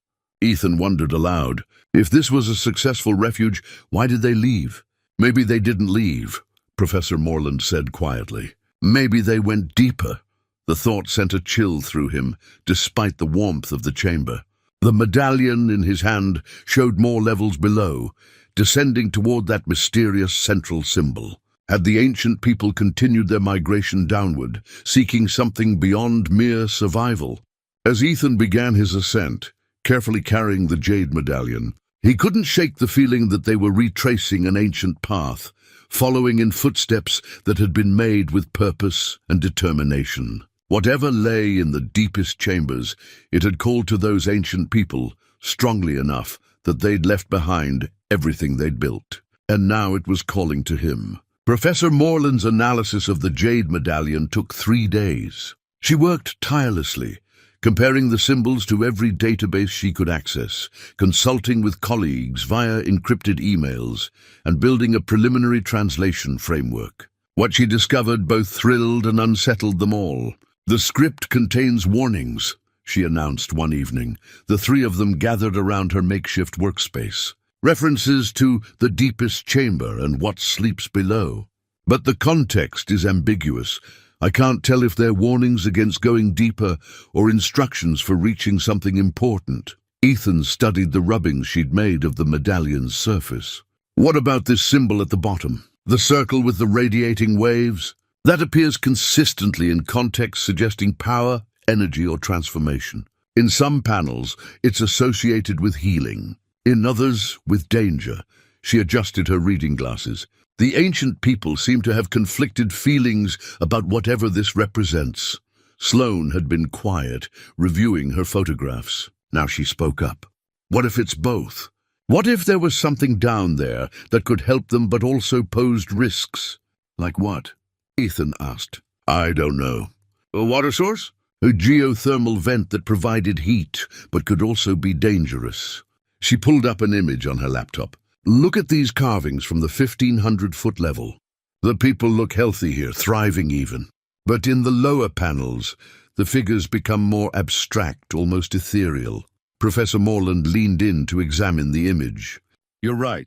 Ethan wondered aloud. If this was a successful refuge, why did they leave? Maybe they didn't leave, Professor Morland said quietly. Maybe they went deeper. The thought sent a chill through him, despite the warmth of the chamber. The medallion in his hand showed more levels below, descending toward that mysterious central symbol. Had the ancient people continued their migration downward, seeking something beyond mere survival? As Ethan began his ascent, carefully carrying the jade medallion, he couldn't shake the feeling that they were retracing an ancient path, following in footsteps that had been made with purpose and determination. Whatever lay in the deepest chambers, it had called to those ancient people strongly enough that they'd left behind everything they'd built. And now it was calling to him. Professor Morland's analysis of the jade medallion took 3 days. She worked tirelessly, comparing the symbols to every database she could access, consulting with colleagues via encrypted emails, and building a preliminary translation framework. What she discovered both thrilled and unsettled them all. The script contains warnings, she announced one evening. The three of them gathered around her makeshift workspace. References to the deepest chamber and what sleeps below. But the context is ambiguous. I can't tell if they're warnings against going deeper or instructions for reaching something important. Ethan studied the rubbings she'd made of the medallion's surface. What about this symbol at the bottom? The circle with the radiating waves? That appears consistently in context suggesting power, energy, or transformation. In some panels, it's associated with healing. In others, with danger. She adjusted her reading glasses. The ancient people seem to have conflicted feelings about whatever this represents. Sloane had been quiet, reviewing her photographs. Now she spoke up. What if it's both? What if there was something down there that could help them but also posed risks? Like what? Ethan asked. I don't know. A water source? A geothermal vent that provided heat but could also be dangerous. She pulled up an image on her laptop. Look at these carvings from the 1,500-foot level. The people look healthy here, thriving even. But in the lower panels, the figures become more abstract, almost ethereal. Professor Morland leaned in to examine the image. You're right.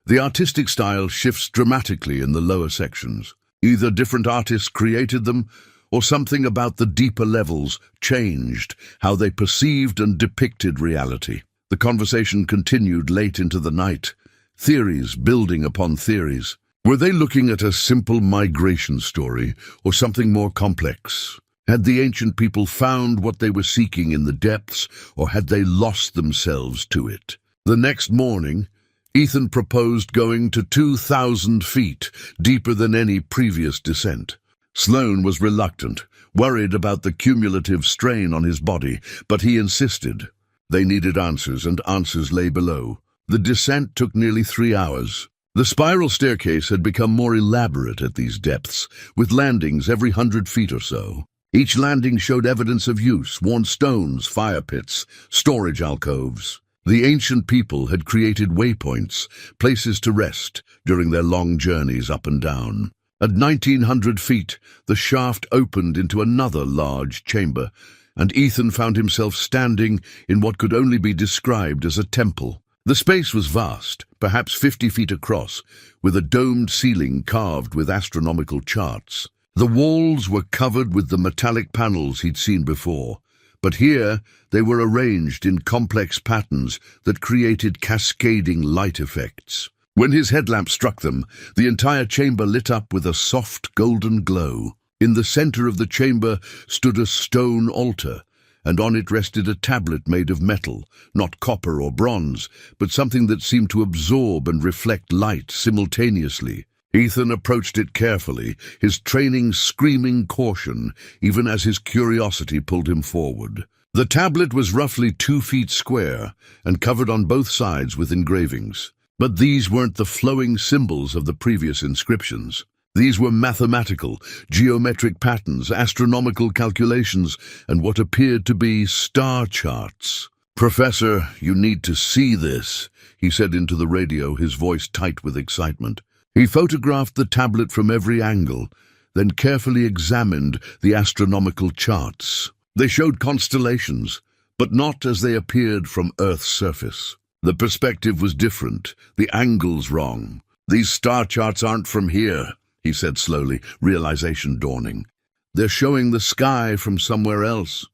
The artistic style shifts dramatically in the lower sections. Either different artists created them, or something about the deeper levels changed how they perceived and depicted reality. The conversation continued late into the night, theories building upon theories. Were they looking at a simple migration story or something more complex? Had the ancient people found what they were seeking in the depths, or had they lost themselves to it? The next morning, Ethan proposed going to 2,000 feet, deeper than any previous descent. Sloane was reluctant, worried about the cumulative strain on his body, but he insisted. They needed answers, and answers lay below. The descent took nearly 3 hours. The spiral staircase had become more elaborate at these depths, with landings every 100 feet or so. Each landing showed evidence of use: worn stones, fire pits, storage alcoves. The ancient people had created waypoints, places to rest during their long journeys up and down. At 1,900 feet, the shaft opened into another large chamber, and Ethan found himself standing in what could only be described as a temple. The space was vast, perhaps 50 feet across, with a domed ceiling carved with astronomical charts. The walls were covered with the metallic panels he'd seen before, but here they were arranged in complex patterns that created cascading light effects. When his headlamp struck them, the entire chamber lit up with a soft golden glow. In the center of the chamber stood a stone altar, and on it rested a tablet made of metal, not copper or bronze, but something that seemed to absorb and reflect light simultaneously. Ethan approached it carefully, his training screaming caution, even as his curiosity pulled him forward. The tablet was roughly 2 feet square and covered on both sides with engravings. But these weren't the flowing symbols of the previous inscriptions. These were mathematical, geometric patterns, astronomical calculations, and what appeared to be star charts. "Professor, you need to see this," he said into the radio, his voice tight with excitement. He photographed the tablet from every angle, then carefully examined the astronomical charts. They showed constellations, but not as they appeared from Earth's surface. The perspective was different, the angles wrong. "These star charts aren't from here," he said slowly, realization dawning. "They're showing the sky from somewhere else."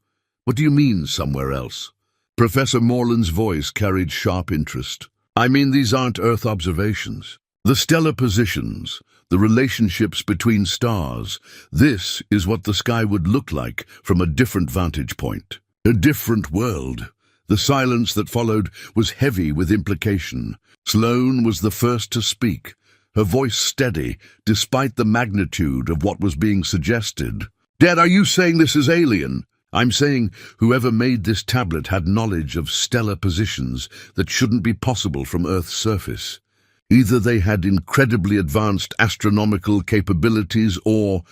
"What do you mean, somewhere else?" Professor Morland's voice carried sharp interest. "I mean, these aren't Earth observations. The stellar positions, the relationships between stars, this is what the sky would look like from a different vantage point. A different world." The silence that followed was heavy with implication. Sloane was the first to speak, her voice steady, despite the magnitude of what was being suggested. "Dad, are you saying this is alien?" "I'm saying whoever made this tablet had knowledge of stellar positions that shouldn't be possible from Earth's surface. Either they had incredibly advanced astronomical capabilities or—"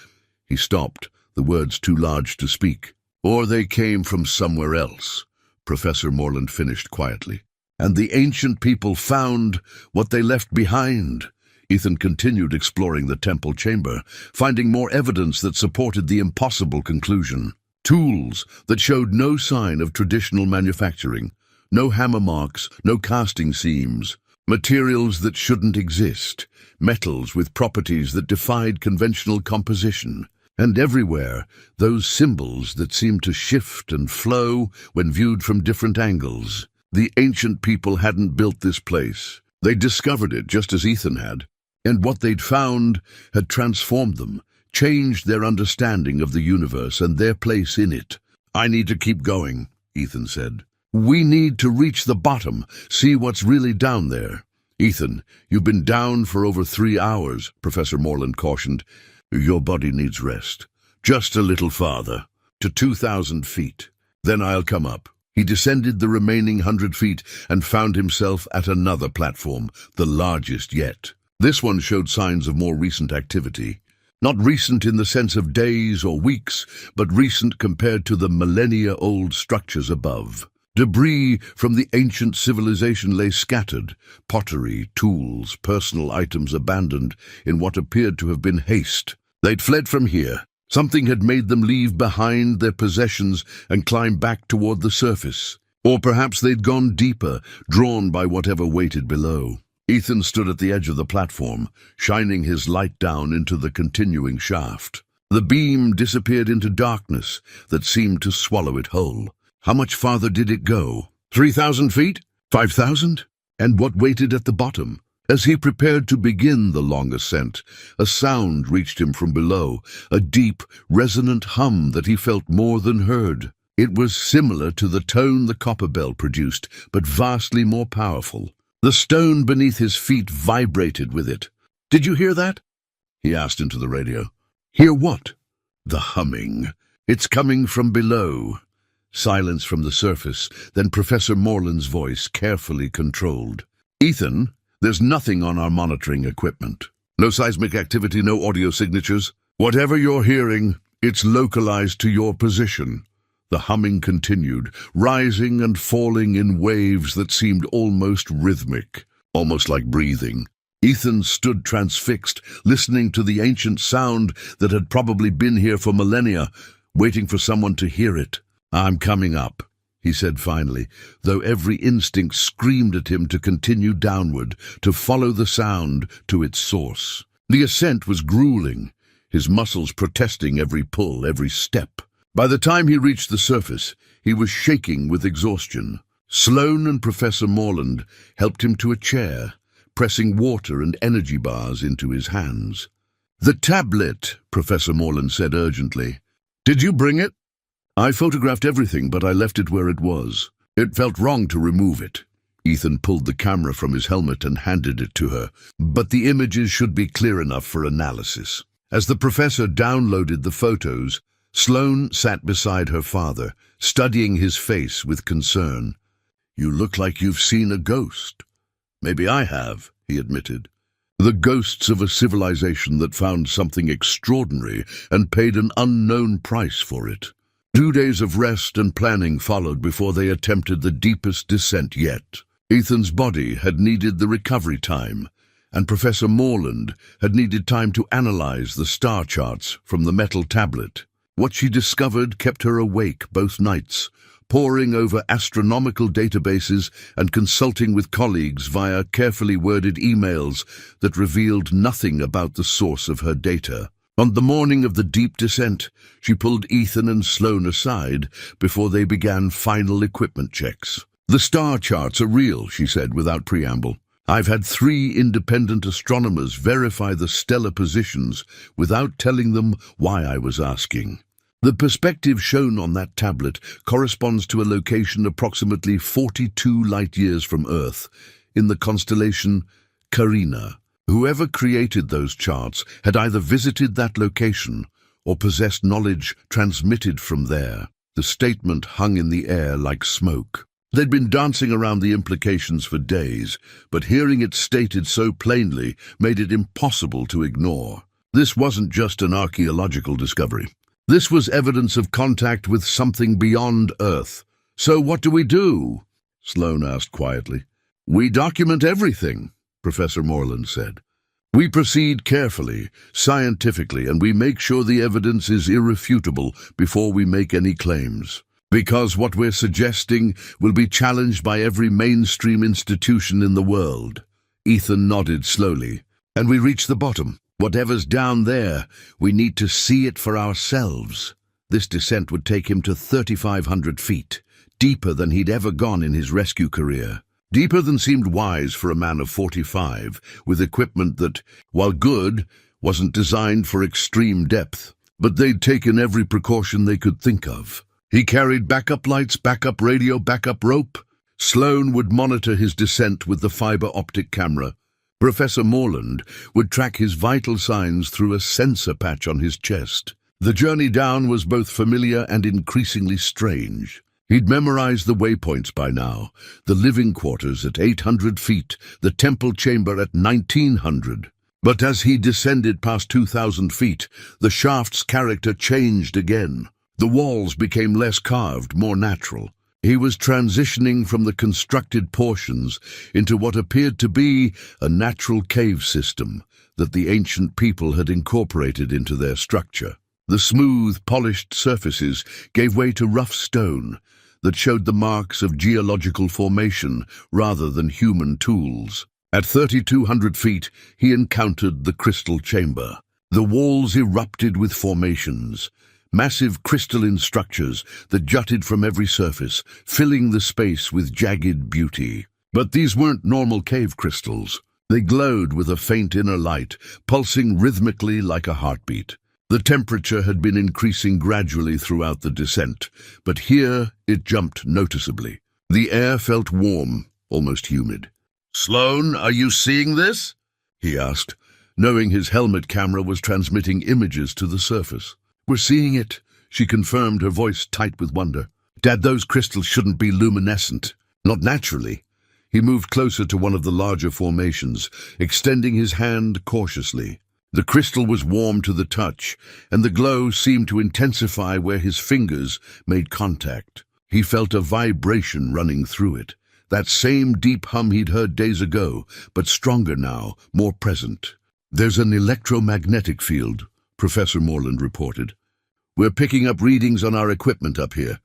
He stopped, the words too large to speak. "Or they came from somewhere else," Professor Morland finished quietly. "And the ancient people found what they left behind." Ethan continued exploring the temple chamber, finding more evidence that supported the impossible conclusion. Tools that showed no sign of traditional manufacturing. No hammer marks, no casting seams. Materials that shouldn't exist. Metals with properties that defied conventional composition. And everywhere, those symbols that seemed to shift and flow when viewed from different angles. The ancient people hadn't built this place. They discovered it just as Ethan had. And what they'd found had transformed them, changed their understanding of the universe and their place in it. "I need to keep going," Ethan said. "We need to reach the bottom, see what's really down there." "Ethan, you've been down for over 3 hours," Professor Morland cautioned. "Your body needs rest. Just a little farther, to 2,000 feet. Then I'll come up." He descended the remaining 100 feet and found himself at another platform, the largest yet. This one showed signs of more recent activity. Not recent in the sense of days or weeks, but recent compared to the millennia-old structures above. Debris from the ancient civilization lay scattered, pottery, tools, personal items abandoned in what appeared to have been haste. They'd fled from here. Something had made them leave behind their possessions and climb back toward the surface. Or perhaps they'd gone deeper, drawn by whatever waited below. Ethan stood at the edge of the platform, shining his light down into the continuing shaft. The beam disappeared into darkness that seemed to swallow it whole. How much farther did it go? 3,000 feet? 5,000? And what waited at the bottom? As he prepared to begin the long ascent, a sound reached him from below, a deep, resonant hum that he felt more than heard. It was similar to the tone the copper bell produced, but vastly more powerful. The stone beneath his feet vibrated with it. "Did you hear that?" he asked into the radio. "Hear what?" "The humming. It's coming from below." Silence from the surface, then Professor Morland's voice, carefully controlled. "Ethan, there's nothing on our monitoring equipment. No seismic activity, no audio signatures. Whatever you're hearing, it's localized to your position." The humming continued, rising and falling in waves that seemed almost rhythmic, almost like breathing. Ethan stood transfixed, listening to the ancient sound that had probably been here for millennia, waiting for someone to hear it. "I'm coming up," he said finally, though every instinct screamed at him to continue downward, to follow the sound to its source. The ascent was grueling, his muscles protesting every pull, every step. By the time he reached the surface, he was shaking with exhaustion. Sloan and Professor Morland helped him to a chair, pressing water and energy bars into his hands. "The tablet," Professor Morland said urgently. "Did you bring it?" "I photographed everything, but I left it where it was. It felt wrong to remove it." Ethan pulled the camera from his helmet and handed it to her, "But the images should be clear enough for analysis." As the professor downloaded the photos, Sloan sat beside her father, studying his face with concern. "You look like you've seen a ghost." "Maybe I have," he admitted. "The ghosts of a civilization that found something extraordinary and paid an unknown price for it." 2 days of rest and planning followed before they attempted the deepest descent yet. Ethan's body had needed the recovery time, and Professor Morland had needed time to analyze the star charts from the metal tablet. What she discovered kept her awake both nights, poring over astronomical databases and consulting with colleagues via carefully worded emails that revealed nothing about the source of her data. On the morning of the deep descent, she pulled Ethan and Sloan aside before they began final equipment checks. "The star charts are real," she said without preamble. "I've had 3 independent astronomers verify the stellar positions without telling them why I was asking. The perspective shown on that tablet corresponds to a location approximately 42 light-years from Earth, in the constellation Carina. Whoever created those charts had either visited that location or possessed knowledge transmitted from there." The statement hung in the air like smoke. They'd been dancing around the implications for days, but hearing it stated so plainly made it impossible to ignore. This wasn't just an archaeological discovery. This was evidence of contact with something beyond Earth. "So what do we do?" Sloan asked quietly. "We document everything," Professor Morland said. We proceed carefully, scientifically, and we make sure the evidence is irrefutable before we make any claims. Because what we're suggesting will be challenged by every mainstream institution in the world. Ethan nodded slowly. And we reach the bottom. Whatever's down there, we need to see it for ourselves. This descent would take him to 3,500 feet, deeper than he'd ever gone in his rescue career. Deeper than seemed wise for a man of 45, with equipment that, while good, wasn't designed for extreme depth. But they'd taken every precaution they could think of. He carried backup lights, backup radio, backup rope. Sloan would monitor his descent with the fiber optic camera. Professor Morland would track his vital signs through a sensor patch on his chest. The journey down was both familiar and increasingly strange. He'd memorized the waypoints by now, the living quarters at 800 feet, the temple chamber at 1,900. But as he descended past 2,000 feet, the shaft's character changed again. The walls became less carved, more natural. He was transitioning from the constructed portions into what appeared to be a natural cave system that the ancient people had incorporated into their structure. The smooth, polished surfaces gave way to rough stone that showed the marks of geological formation rather than human tools. At 3,200 feet, he encountered the crystal chamber. The walls erupted with formations, massive crystalline structures that jutted from every surface, filling the space with jagged beauty. But these weren't normal cave crystals. They glowed with a faint inner light, pulsing rhythmically like a heartbeat. The temperature had been increasing gradually throughout the descent, but here it jumped noticeably. The air felt warm, almost humid. "Sloan, are you seeing this?" he asked, knowing his helmet camera was transmitting images to the surface. "We're seeing it," she confirmed, her voice tight with wonder. "Dad, those crystals shouldn't be luminescent. Not naturally." He moved closer to one of the larger formations, extending his hand cautiously. The crystal was warm to the touch, and the glow seemed to intensify where his fingers made contact. He felt a vibration running through it, that same deep hum he'd heard days ago, but stronger now, more present. "There's an electromagnetic field," Professor Morland reported. "We're picking up readings on our equipment up here.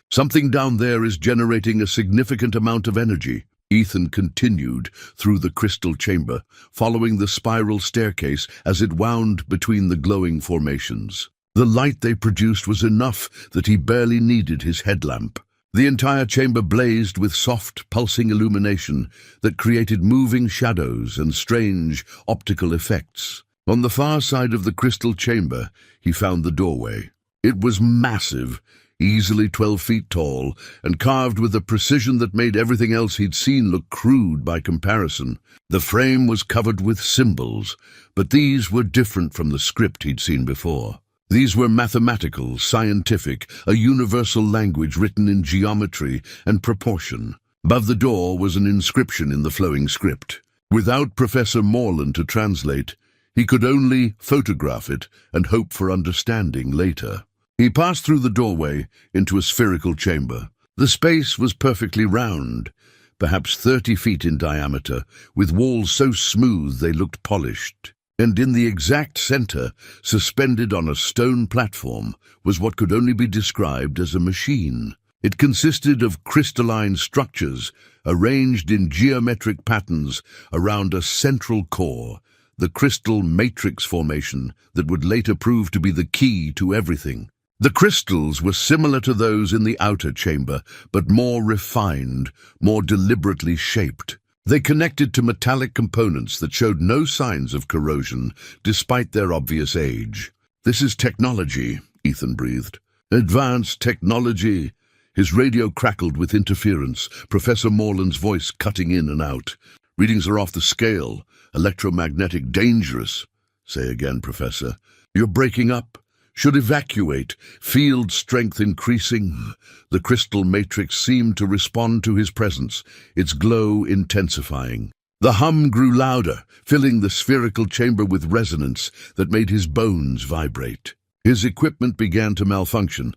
Something down there is generating a significant amount of energy." Ethan continued through the crystal chamber, following the spiral staircase as it wound between the glowing formations. The light they produced was enough that he barely needed his headlamp. The entire chamber blazed with soft, pulsing illumination that created moving shadows and strange optical effects. On the far side of the crystal chamber, he found the doorway. It was massive, easily 12 feet tall, and carved with a precision that made everything else he'd seen look crude by comparison. The frame was covered with symbols, but these were different from the script he'd seen before. These were mathematical, scientific, a universal language written in geometry and proportion. Above the door was an inscription in the flowing script. Without Professor Morland to translate, he could only photograph it and hope for understanding later. He passed through the doorway into a spherical chamber. The space was perfectly round, perhaps 30 feet in diameter, with walls so smooth they looked polished. And in the exact center, suspended on a stone platform, was what could only be described as a machine. It consisted of crystalline structures arranged in geometric patterns around a central core, the crystal matrix formation that would later prove to be the key to everything. The crystals were similar to those in the outer chamber, but more refined, more deliberately shaped. They connected to metallic components that showed no signs of corrosion, despite their obvious age. "This is technology," Ethan breathed. "Advanced technology." His radio crackled with interference, Professor Morland's voice cutting in and out. "Readings are off the scale. Electromagnetic, dangerous." "Say again, Professor." "You're breaking up. Should evacuate. Field strength increasing." The crystal matrix seemed to respond to his presence, its glow intensifying. The hum grew louder, filling the spherical chamber with resonance that made his bones vibrate. His equipment began to malfunction,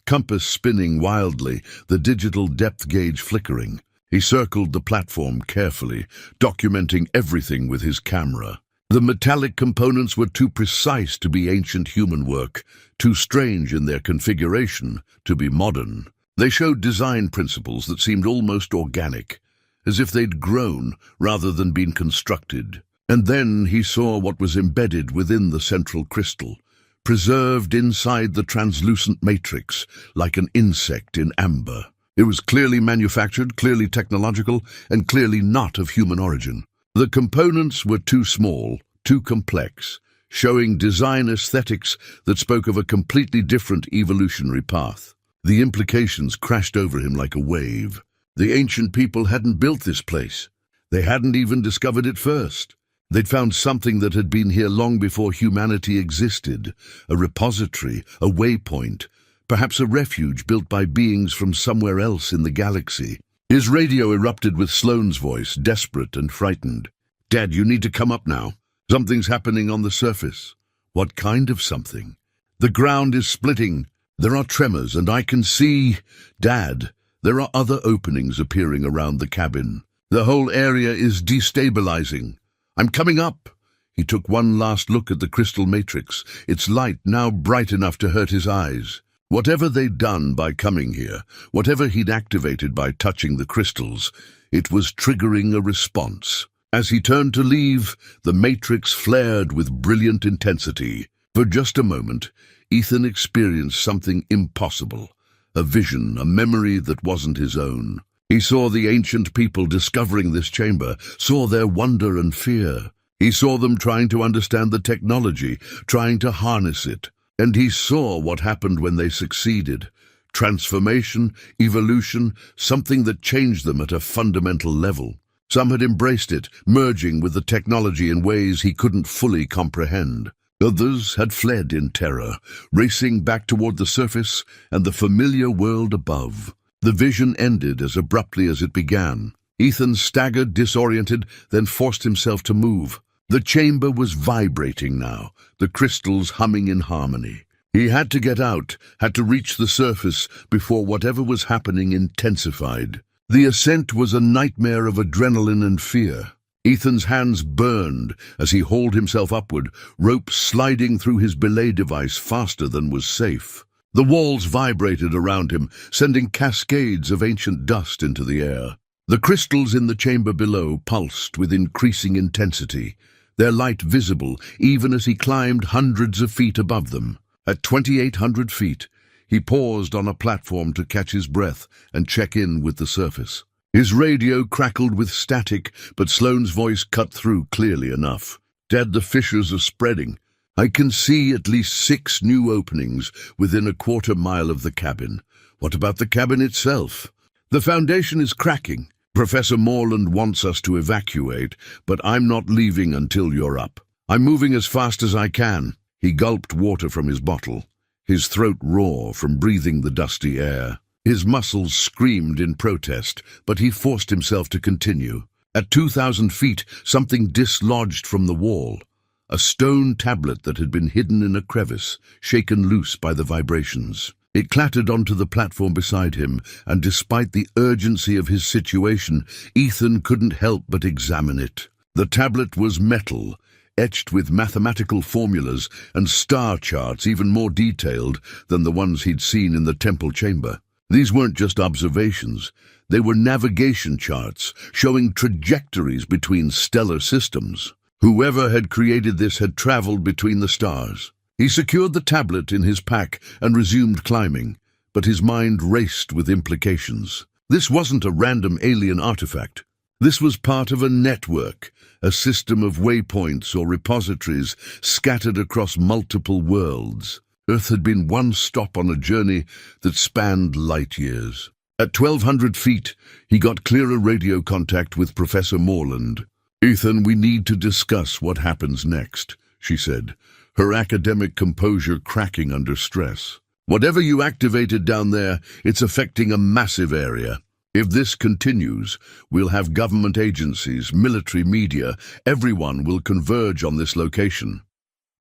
compass spinning wildly, the digital depth gauge flickering. He circled the platform carefully, documenting everything with his camera. The metallic components were too precise to be ancient human work, too strange in their configuration to be modern. They showed design principles that seemed almost organic, as if they'd grown rather than been constructed. And then he saw what was embedded within the central crystal, preserved inside the translucent matrix, like an insect in amber. It was clearly manufactured, clearly technological, and clearly not of human origin. The components were too small, too complex, showing design aesthetics that spoke of a completely different evolutionary path. The implications crashed over him like a wave. The ancient people hadn't built this place. They hadn't even discovered it first. They'd found something that had been here long before humanity existed, a repository, a waypoint, perhaps a refuge built by beings from somewhere else in the galaxy. His radio erupted with Sloane's voice, desperate and frightened. "Dad, you need to come up now. Something's happening on the surface." "What kind of something?" "The ground is splitting. There are tremors, and I can see—" "Dad, there are other openings appearing around the cabin. The whole area is destabilizing. I'm coming up." He took one last look at the crystal matrix, its light now bright enough to hurt his eyes. Whatever they'd done by coming here, whatever he'd activated by touching the crystals, it was triggering a response. As he turned to leave, the matrix flared with brilliant intensity. For just a moment, Ethan experienced something impossible, a vision, a memory that wasn't his own. He saw the ancient people discovering this chamber, saw their wonder and fear. He saw them trying to understand the technology, trying to harness it. And he saw what happened when they succeeded. Transformation, evolution, something that changed them at a fundamental level. Some had embraced it, merging with the technology in ways he couldn't fully comprehend. Others had fled in terror, racing back toward the surface and the familiar world above. The vision ended as abruptly as it began. Ethan staggered, disoriented, then forced himself to move. The chamber was vibrating now, the crystals humming in harmony. He had to get out, had to reach the surface before whatever was happening intensified. The ascent was a nightmare of adrenaline and fear. Ethan's hands burned as he hauled himself upward, rope sliding through his belay device faster than was safe. The walls vibrated around him, sending cascades of ancient dust into the air. The crystals in the chamber below pulsed with increasing intensity, their light visible even as he climbed hundreds of feet above them. At 2,800 feet, he paused on a platform to catch his breath and check in with the surface. His radio crackled with static, but Sloane's voice cut through clearly enough. "Dad, the fissures are spreading. I can see at least 6 new openings within a quarter-mile of the cabin. What about the cabin itself?" "The foundation is cracking. Professor Morland wants us to evacuate, but I'm not leaving until you're up. I'm moving as fast as I can." He gulped water from his bottle, his throat raw from breathing the dusty air. His muscles screamed in protest, but he forced himself to continue. At 2,000 feet, something dislodged from the wall. A stone tablet that had been hidden in a crevice, shaken loose by the vibrations. It clattered onto the platform beside him, and despite the urgency of his situation, Ethan couldn't help but examine it. The tablet was metal, etched with mathematical formulas and star charts even more detailed than the ones he'd seen in the temple chamber. These weren't just observations. They were navigation charts, showing trajectories between stellar systems. Whoever had created this had traveled between the stars. He secured the tablet in his pack and resumed climbing, but his mind raced with implications. This wasn't a random alien artifact. This was part of a network, a system of waypoints or repositories scattered across multiple worlds. Earth had been one stop on a journey that spanned light years. At 1,200 feet, he got clearer radio contact with Professor Morland. "Ethan, we need to discuss what happens next," she said, her academic composure cracking under stress. "Whatever you activated down there, it's affecting a massive area. If this continues, we'll have government agencies, military media, everyone will converge on this location.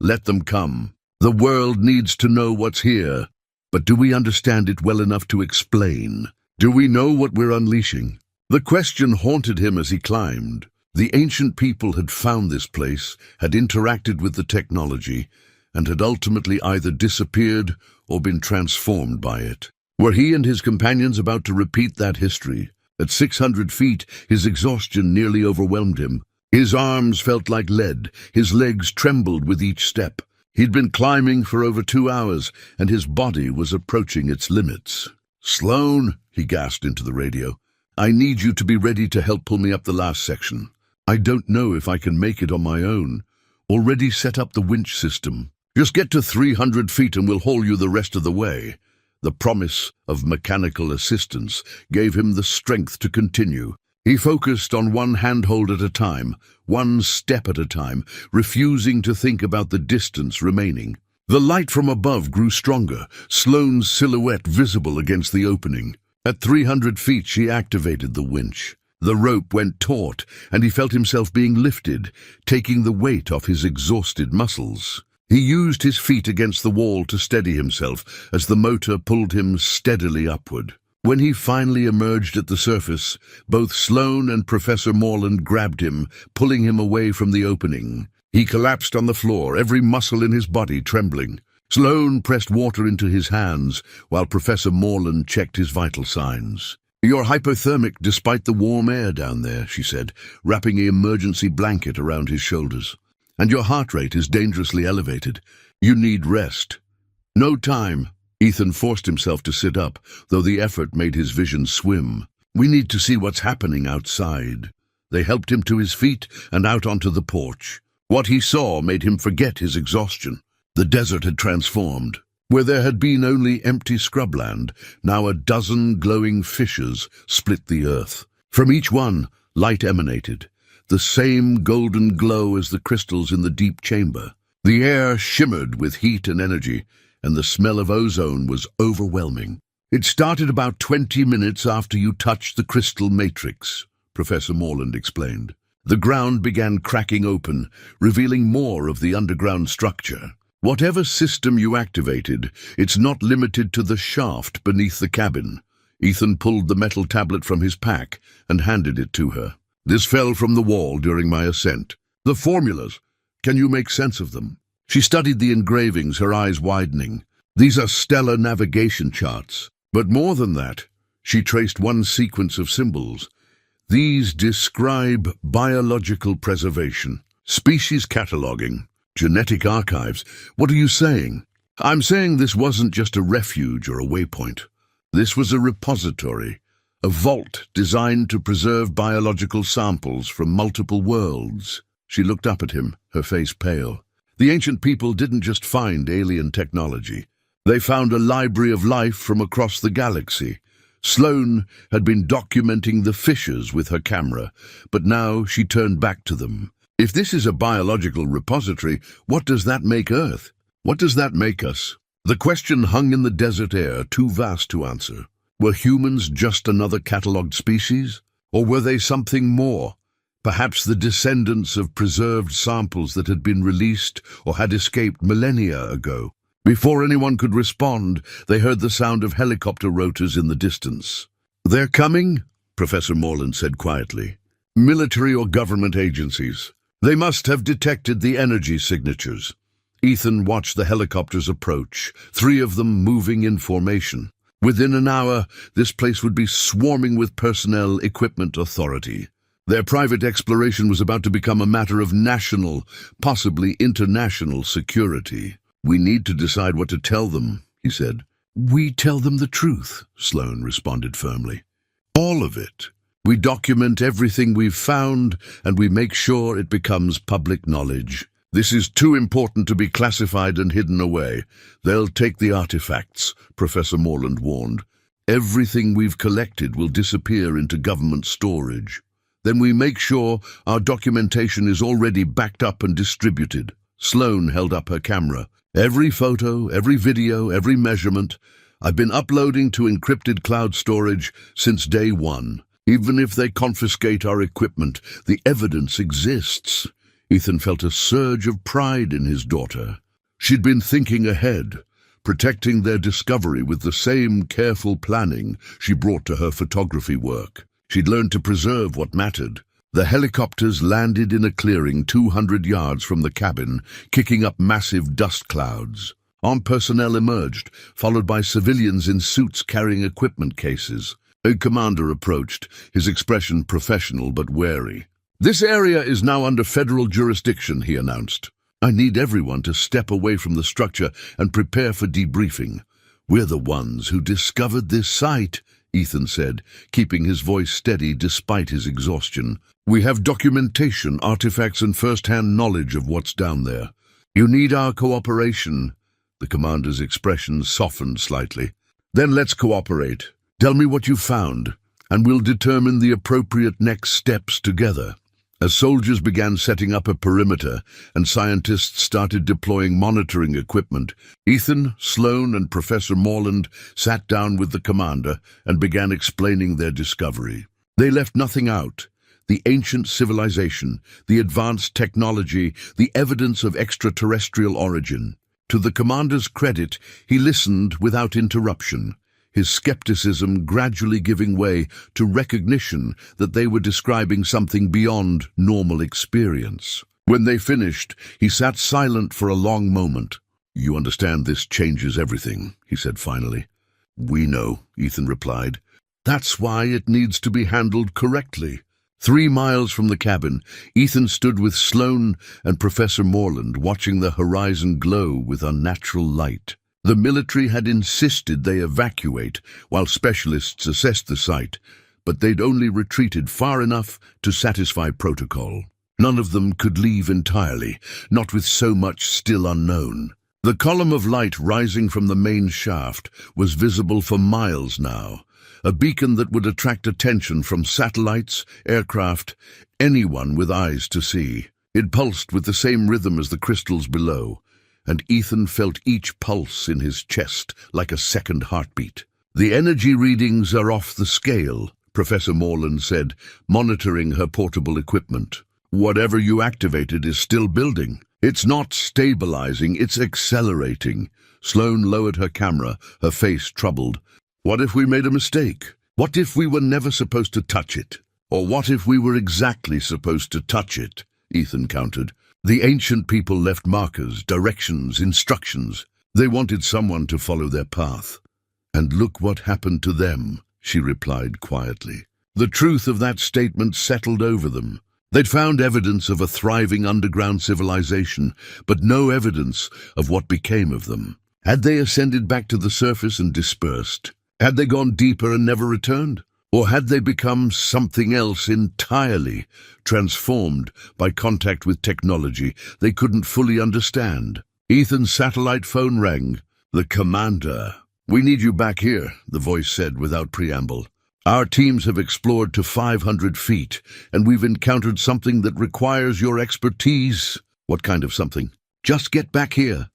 Let them come. The world needs to know what's here. But do we understand it well enough to explain? Do we know what we're unleashing?" The question haunted him as he climbed. The ancient people had found this place, had interacted with the technology, and had ultimately either disappeared or been transformed by it. Were he and his companions about to repeat that history? At 600 feet, his exhaustion nearly overwhelmed him. His arms felt like lead, his legs trembled with each step. He'd been climbing for over 2 hours, and his body was approaching its limits. "Sloan," he gasped into the radio, "I need you to be ready to help pull me up the last section. I don't know if I can make it on my own. Already set up the winch system. Just get to 300 feet and we'll haul you the rest of the way." The promise of mechanical assistance gave him the strength to continue. He focused on one handhold at a time, one step at a time, refusing to think about the distance remaining. The light from above grew stronger, Sloane's silhouette visible against the opening. At 300 feet, she activated the winch. The rope went taut, and he felt himself being lifted, taking the weight off his exhausted muscles. He used his feet against the wall to steady himself as the motor pulled him steadily upward. When he finally emerged at the surface, both Sloane and Professor Morland grabbed him, pulling him away from the opening. He collapsed on the floor, every muscle in his body trembling. Sloane pressed water into his hands, while Professor Morland checked his vital signs. "You're hypothermic despite the warm air down there," she said, wrapping an emergency blanket around his shoulders. "And your heart rate is dangerously elevated. You need rest." "No time." Ethan forced himself to sit up, though the effort made his vision swim. "We need to see what's happening outside." They helped him to his feet and out onto the porch. What he saw made him forget his exhaustion. The desert had transformed. Where there had been only empty scrubland, now a dozen glowing fissures split the earth. From each one, light emanated, the same golden glow as the crystals in the deep chamber. The air shimmered with heat and energy, and the smell of ozone was overwhelming. "It started about 20 minutes after you touched the crystal matrix," Professor Morland explained. "The ground began cracking open, revealing more of the underground structure. Whatever system you activated, it's not limited to the shaft beneath the cabin." Ethan pulled the metal tablet from his pack and handed it to her. "This fell from the wall during my ascent. The formulas, can you make sense of them?" She studied the engravings, her eyes widening. "These are stellar navigation charts. But more than that, she traced one sequence of symbols. These describe biological preservation, species cataloging, genetic archives. What are you saying?" "I'm saying this wasn't just a refuge or a waypoint. This was a repository, a vault designed to preserve biological samples from multiple worlds." She looked up at him, her face pale. "The ancient people didn't just find alien technology. They found a library of life from across the galaxy. Sloane had been documenting the fissures with her camera, but now she turned back to them. If this is a biological repository, what does that make Earth? What does that make us?" The question hung in the desert air, too vast to answer. Were humans just another catalogued species? Or were they something more? Perhaps the descendants of preserved samples that had been released or had escaped millennia ago. Before anyone could respond, they heard the sound of helicopter rotors in the distance. "They're coming," Professor Morland said quietly. "Military or government agencies. They must have detected the energy signatures." Ethan watched the helicopters approach, 3 of them moving in formation. Within an hour, this place would be swarming with personnel, equipment, authority. Their private exploration was about to become a matter of national, possibly international security. "We need to decide what to tell them," he said. "We tell them the truth," Sloane responded firmly. "All of it. We document everything we've found, and we make sure it becomes public knowledge. This is too important to be classified and hidden away. They'll take the artifacts," Professor Morland warned. "Everything we've collected will disappear into government storage. Then we make sure our documentation is already backed up and distributed." Sloane held up her camera. "Every photo, every video, every measurement. I've been uploading to encrypted cloud storage since day one. Even if they confiscate our equipment, the evidence exists." Ethan felt a surge of pride in his daughter. She'd been thinking ahead, protecting their discovery with the same careful planning she brought to her photography work. She'd learned to preserve what mattered, The helicopters landed in a clearing 200 yards from the cabin, kicking up massive dust clouds. Armed personnel emerged, followed by civilians in suits carrying equipment cases. A commander approached, his expression professional but wary. "This area is now under federal jurisdiction," he announced. "I need everyone to step away from the structure and prepare for debriefing." "We're the ones who discovered this site," Ethan said, keeping his voice steady despite his exhaustion. "We have documentation, artifacts, and first-hand knowledge of what's down there. You need our cooperation." The commander's expression softened slightly. "Then let's cooperate. Tell me what you found, and we'll determine the appropriate next steps together." As soldiers began setting up a perimeter and scientists started deploying monitoring equipment, Ethan, Sloan, and Professor Morland sat down with the commander and began explaining their discovery. They left nothing out. The ancient civilization, the advanced technology, the evidence of extraterrestrial origin. To the commander's credit, he listened without interruption, his skepticism gradually giving way to recognition that they were describing something beyond normal experience. When they finished, he sat silent for a long moment. "You understand this changes everything," he said finally. "We know," Ethan replied. "That's why it needs to be handled correctly." 3 miles from the cabin, Ethan stood with Sloan and Professor Morland, watching the horizon glow with unnatural light. The military had insisted they evacuate while specialists assessed the site, but they'd only retreated far enough to satisfy protocol. None of them could leave entirely, not with so much still unknown. The column of light rising from the main shaft was visible for miles now, a beacon that would attract attention from satellites, aircraft, anyone with eyes to see. It pulsed with the same rhythm as the crystals below, and Ethan felt each pulse in his chest like a second heartbeat. "The energy readings are off the scale," Professor Morland said, monitoring her portable equipment. "Whatever you activated is still building. It's not stabilizing, it's accelerating." Sloan lowered her camera, her face troubled. "What if we made a mistake? What if we were never supposed to touch it? Or what if we were exactly supposed to touch it?" Ethan countered. "The ancient people left markers, directions, instructions. They wanted someone to follow their path. And look what happened to them," she replied quietly. The truth of that statement settled over them. They'd found evidence of a thriving underground civilization, but no evidence of what became of them. Had they ascended back to the surface and dispersed? Had they gone deeper and never returned? Or had they become something else entirely, transformed by contact with technology they couldn't fully understand? Ethan's satellite phone rang. "The commander." "We need you back here," the voice said without preamble. "Our teams have explored to 500 feet, and we've encountered something that requires your expertise." "What kind of something?" "Just get back here."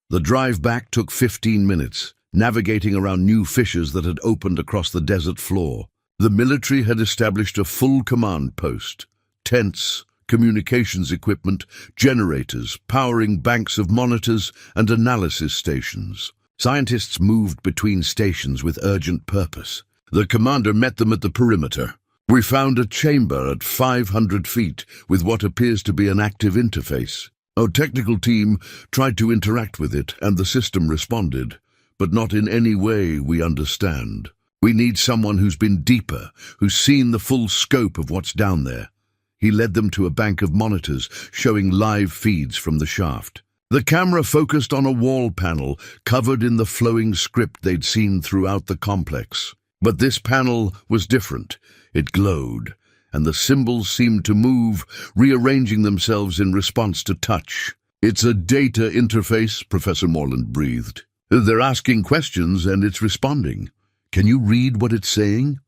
The drive back took 15 minutes, navigating around new fissures that had opened across the desert floor. The military had established a full command post. Tents, communications equipment, generators, powering banks of monitors, and analysis stations. Scientists moved between stations with urgent purpose. The commander met them at the perimeter. "We found a chamber at 500 feet with what appears to be an active interface. Our technical team tried to interact with it, and the system responded, but not in any way we understand. We need someone who's been deeper, who's seen the full scope of what's down there." He led them to a bank of monitors showing live feeds from the shaft. The camera focused on a wall panel covered in the flowing script they'd seen throughout the complex. But this panel was different. It glowed, and the symbols seemed to move, rearranging themselves in response to touch. "It's a data interface," Professor Morland breathed. "They're asking questions and it's responding. Can you read what it's saying?"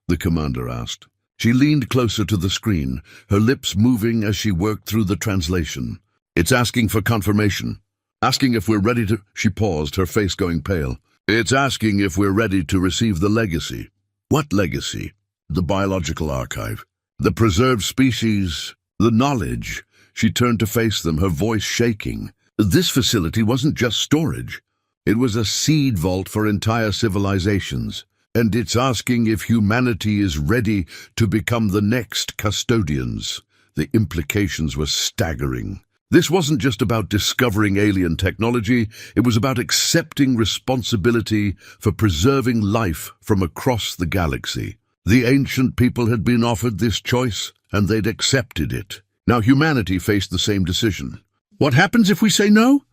the commander asked. She leaned closer to the screen, her lips moving as she worked through the translation. "It's asking for confirmation. Asking if we're ready to—" She paused, her face going pale. "It's asking if we're ready to receive the legacy." "What legacy?" "The biological archive. The preserved species. The knowledge." She turned to face them, her voice shaking. "This facility wasn't just storage. It was a seed vault for entire civilizations. and it's asking if humanity is ready to become the next custodians. The implications were staggering. This wasn't just about discovering alien technology, it was about accepting responsibility for preserving life from across the galaxy. The ancient people had been offered this choice, and they'd accepted it. Now humanity faced the same decision. "What happens if we say no?"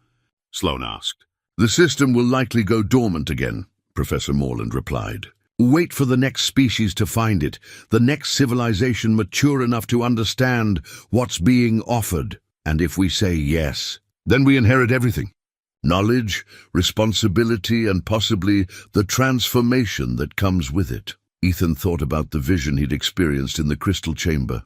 Sloane asked. "The system will likely go dormant again," Professor Morland replied. "Wait for the next species to find it, the next civilization mature enough to understand what's being offered. And if we say yes, then we inherit everything. Knowledge, responsibility, and possibly the transformation that comes with it." Ethan thought about the vision he'd experienced in the crystal chamber.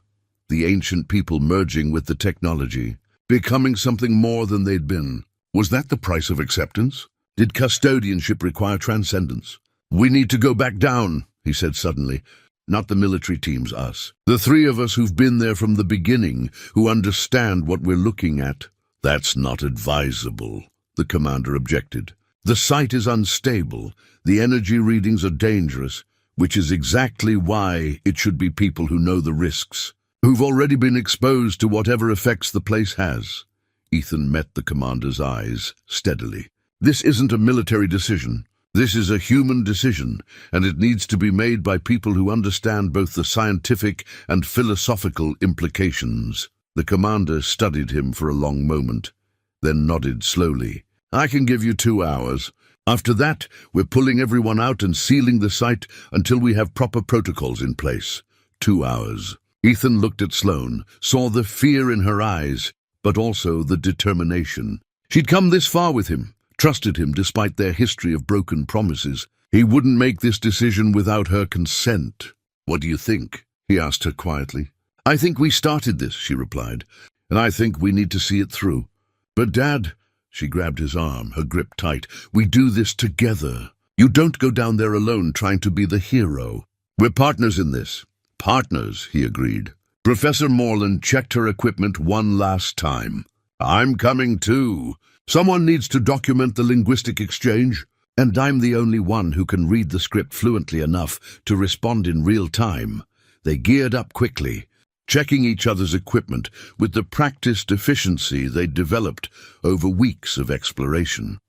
The ancient people merging with the technology, becoming something more than they'd been. Was that the price of acceptance? Did custodianship require transcendence? "We need to go back down," he said suddenly. "Not the military teams, us. The three of us who've been there from the beginning, who understand what we're looking at." "That's not advisable," the commander objected. "The site is unstable. The energy readings are dangerous, which is exactly why it should be people who know the risks, who've already been exposed to whatever effects the place has." Ethan met the commander's eyes steadily. "This isn't a military decision. This is a human decision, and it needs to be made by people who understand both the scientific and philosophical implications." The commander studied him for a long moment, then nodded slowly. "I can give you 2 hours. After that, we're pulling everyone out and sealing the site until we have proper protocols in place." 2 hours. Ethan looked at Sloane, saw the fear in her eyes, but also the determination. She'd come this far with him, trusted him despite their history of broken promises. He wouldn't make this decision without her consent. "What do you think?" he asked her quietly. "I think we started this," she replied, "and I think we need to see it through." "But Dad," she grabbed his arm, her grip tight, "we do this together. You don't go down there alone trying to be the hero. We're partners in this." "Partners," he agreed. Professor Morland checked her equipment one last time. "I'm coming too. Someone needs to document the linguistic exchange, and I'm the only one who can read the script fluently enough to respond in real time." They geared up quickly, checking each other's equipment with the practiced efficiency they'd developed over weeks of exploration.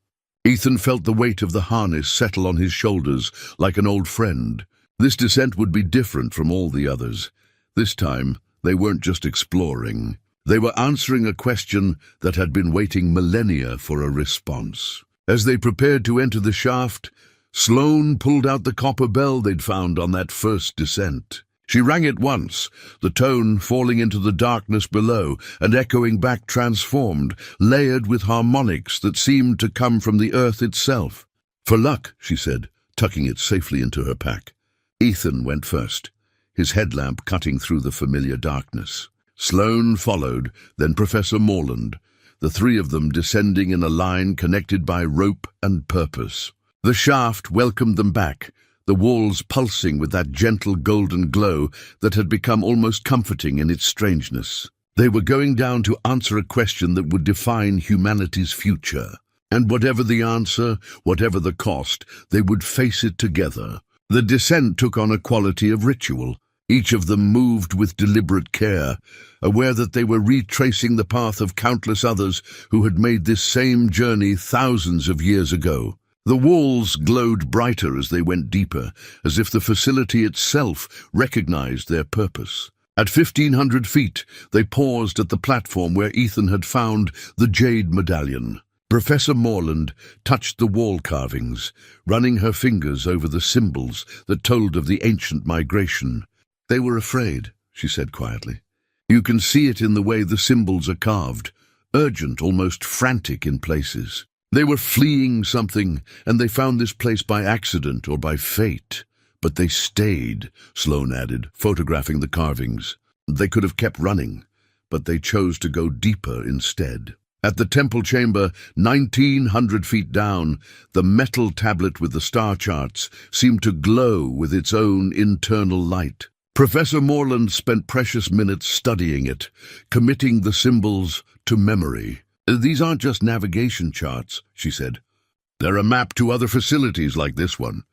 Ethan felt the weight of the harness settle on his shoulders like an old friend. This descent would be different from all the others. This time, they weren't just exploring. They were answering a question that had been waiting millennia for a response. As they prepared to enter the shaft, Sloane pulled out the copper bell they'd found on that first descent. She rang it once, the tone falling into the darkness below and echoing back transformed, layered with harmonics that seemed to come from the earth itself. "For luck," she said, tucking it safely into her pack. Ethan went first, his headlamp cutting through the familiar darkness. Sloane followed, then Professor Morland, the three of them descending in a line connected by rope and purpose. The shaft welcomed them back, the walls pulsing with that gentle golden glow that had become almost comforting in its strangeness. They were going down to answer a question that would define humanity's future. And whatever the answer, whatever the cost, they would face it together. The descent took on a quality of ritual. Each of them moved with deliberate care, aware that they were retracing the path of countless others who had made this same journey thousands of years ago. The walls glowed brighter as they went deeper, as if the facility itself recognized their purpose. At 1,500 feet, they paused at the platform where Ethan had found the jade medallion. Professor Morland touched the wall carvings, running her fingers over the symbols that told of the ancient migration. "They were afraid," she said quietly. "You can see it in the way the symbols are carved, urgent, almost frantic in places. They were fleeing something, and they found this place by accident or by fate. But they stayed," Sloane added, photographing the carvings. "They could have kept running, but they chose to go deeper instead." At the temple chamber, 1,900 feet down, the metal tablet with the star charts seemed to glow with its own internal light. Professor Morland spent precious minutes studying it, committing the symbols to memory. "These aren't just navigation charts," she said. "They're a map to other facilities like this one.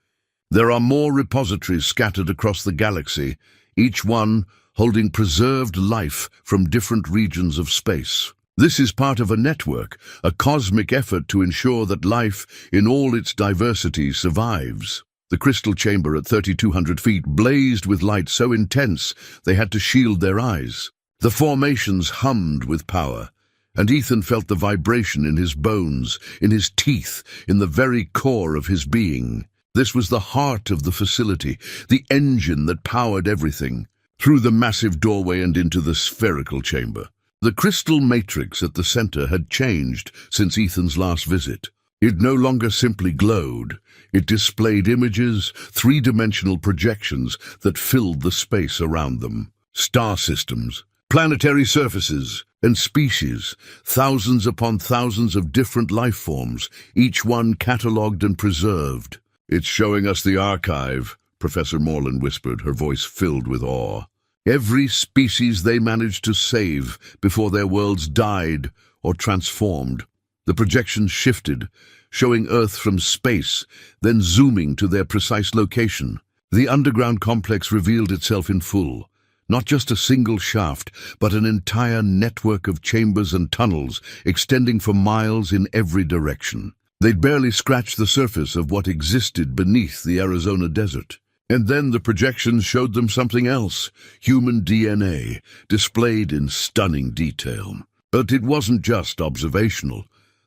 There are more repositories scattered across the galaxy, each one holding preserved life from different regions of space. This is part of a network, a cosmic effort to ensure that life in all its diversity survives. The crystal chamber at 3,200 feet blazed with light so intense they had to shield their eyes. The formations hummed with power, and Ethan felt the vibration in his bones, in his teeth, in the very core of his being. This was the heart of the facility, the engine that powered everything. Through the massive doorway and into the spherical chamber. The crystal matrix at the center had changed since Ethan's last visit. It no longer simply glowed. It displayed images, three-dimensional projections that filled the space around them. Star systems, planetary surfaces, and species, thousands upon thousands of different life forms, each one catalogued and preserved. "It's showing us the archive," Professor Morland whispered, her voice filled with awe. Every species they managed to save before their worlds died or transformed. The projections shifted, showing Earth from space, then zooming to their precise location. The underground complex revealed itself in full. Not just a single shaft, but an entire network of chambers and tunnels extending for miles in every direction. They'd barely scratched the surface of what existed beneath the Arizona desert. And then the projections showed them something else, human DNA, displayed in stunning detail. But it wasn't just observational.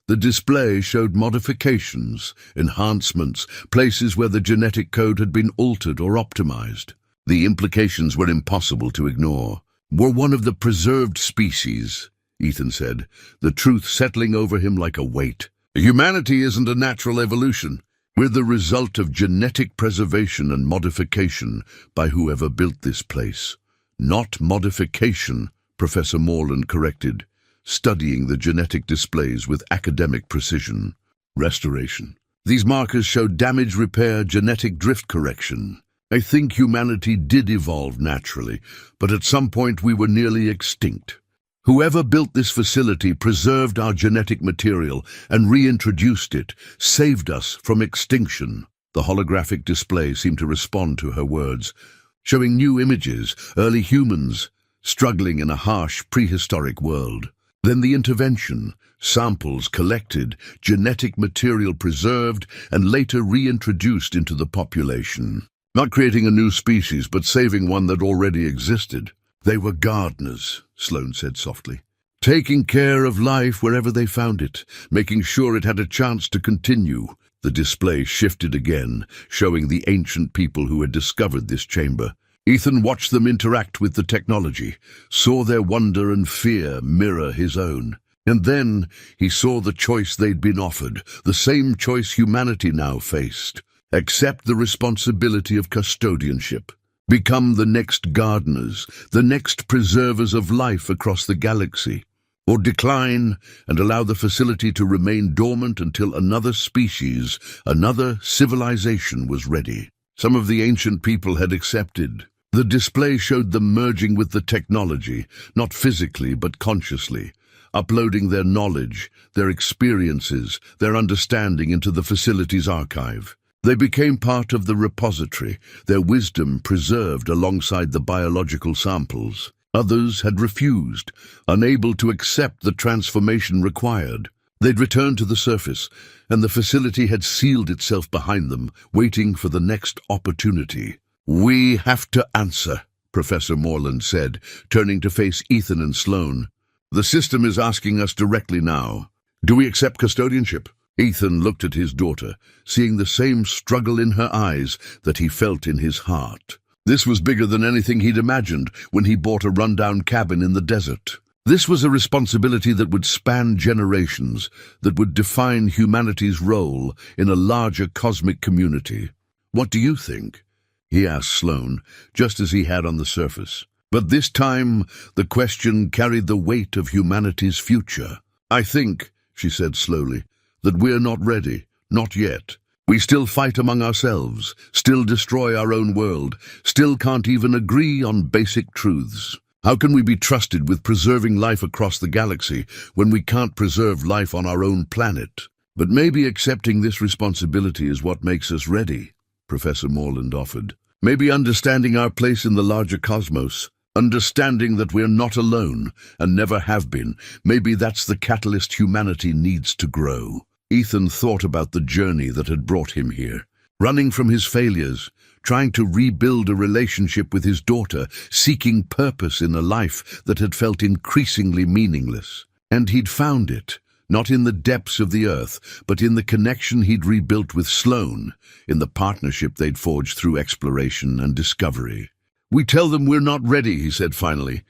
The display showed modifications, enhancements, places where the genetic code had been altered or optimized. The implications were impossible to ignore. "We're one of the preserved species," Ethan said, the truth settling over him like a weight. "Humanity isn't a natural evolution. We're the result of genetic preservation and modification by whoever built this place." "Not modification," Professor Morland corrected, studying the genetic displays with academic precision. "Restoration. These markers show damage repair, genetic drift correction. I think humanity did evolve naturally, but at some point we were nearly extinct. Whoever built this facility preserved our genetic material and reintroduced it, saved us from extinction." The holographic display seemed to respond to her words, showing new images, early humans, struggling in a harsh prehistoric world. Then the intervention, samples collected, genetic material preserved, and later reintroduced into the population. Not creating a new species, but saving one that already existed. "They were gardeners," Sloane said softly, "taking care of life wherever they found it, making sure it had a chance to continue." The display shifted again, showing the ancient people who had discovered this chamber. Ethan watched them interact with the technology, saw their wonder and fear mirror his own. And then he saw the choice they'd been offered, the same choice humanity now faced. Accept the responsibility of custodianship. Become the next gardeners, the next preservers of life across the galaxy. Or decline and allow the facility to remain dormant until another species, another civilization was ready. Some of the ancient people had accepted. The display showed them merging with the technology, not physically but consciously, uploading their knowledge, their experiences, their understanding into the facility's archive. They became part of the repository, their wisdom preserved alongside the biological samples. Others had refused, unable to accept the transformation required. They'd returned to the surface, and the facility had sealed itself behind them, waiting for the next opportunity. "We have to answer," Professor Morland said, turning to face Ethan and Sloane. "The system is asking us directly now. Do we accept custodianship?" Ethan looked at his daughter, seeing the same struggle in her eyes that he felt in his heart. This was bigger than anything he'd imagined when he bought a rundown cabin in the desert. This was a responsibility that would span generations, that would define humanity's role in a larger cosmic community. "What do you think?" he asked Sloane, just as he had on the surface. But this time, the question carried the weight of humanity's future. "I think," she said slowly, "that we're not ready, not yet. We still fight among ourselves, still destroy our own world, still can't even agree on basic truths. How can we be trusted with preserving life across the galaxy when we can't preserve life on our own planet? But maybe accepting this responsibility is what makes us ready." Professor Morland offered. Maybe understanding our place in the larger cosmos, understanding that we're not alone and never have been, maybe that's the catalyst humanity needs to grow. Ethan thought about the journey that had brought him here. Running from his failures, trying to rebuild a relationship with his daughter, seeking purpose in a life that had felt increasingly meaningless. And he'd found it, not in the depths of the earth, but in the connection he'd rebuilt with Sloane, in the partnership they'd forged through exploration and discovery. "We tell them we're not ready," he said finally,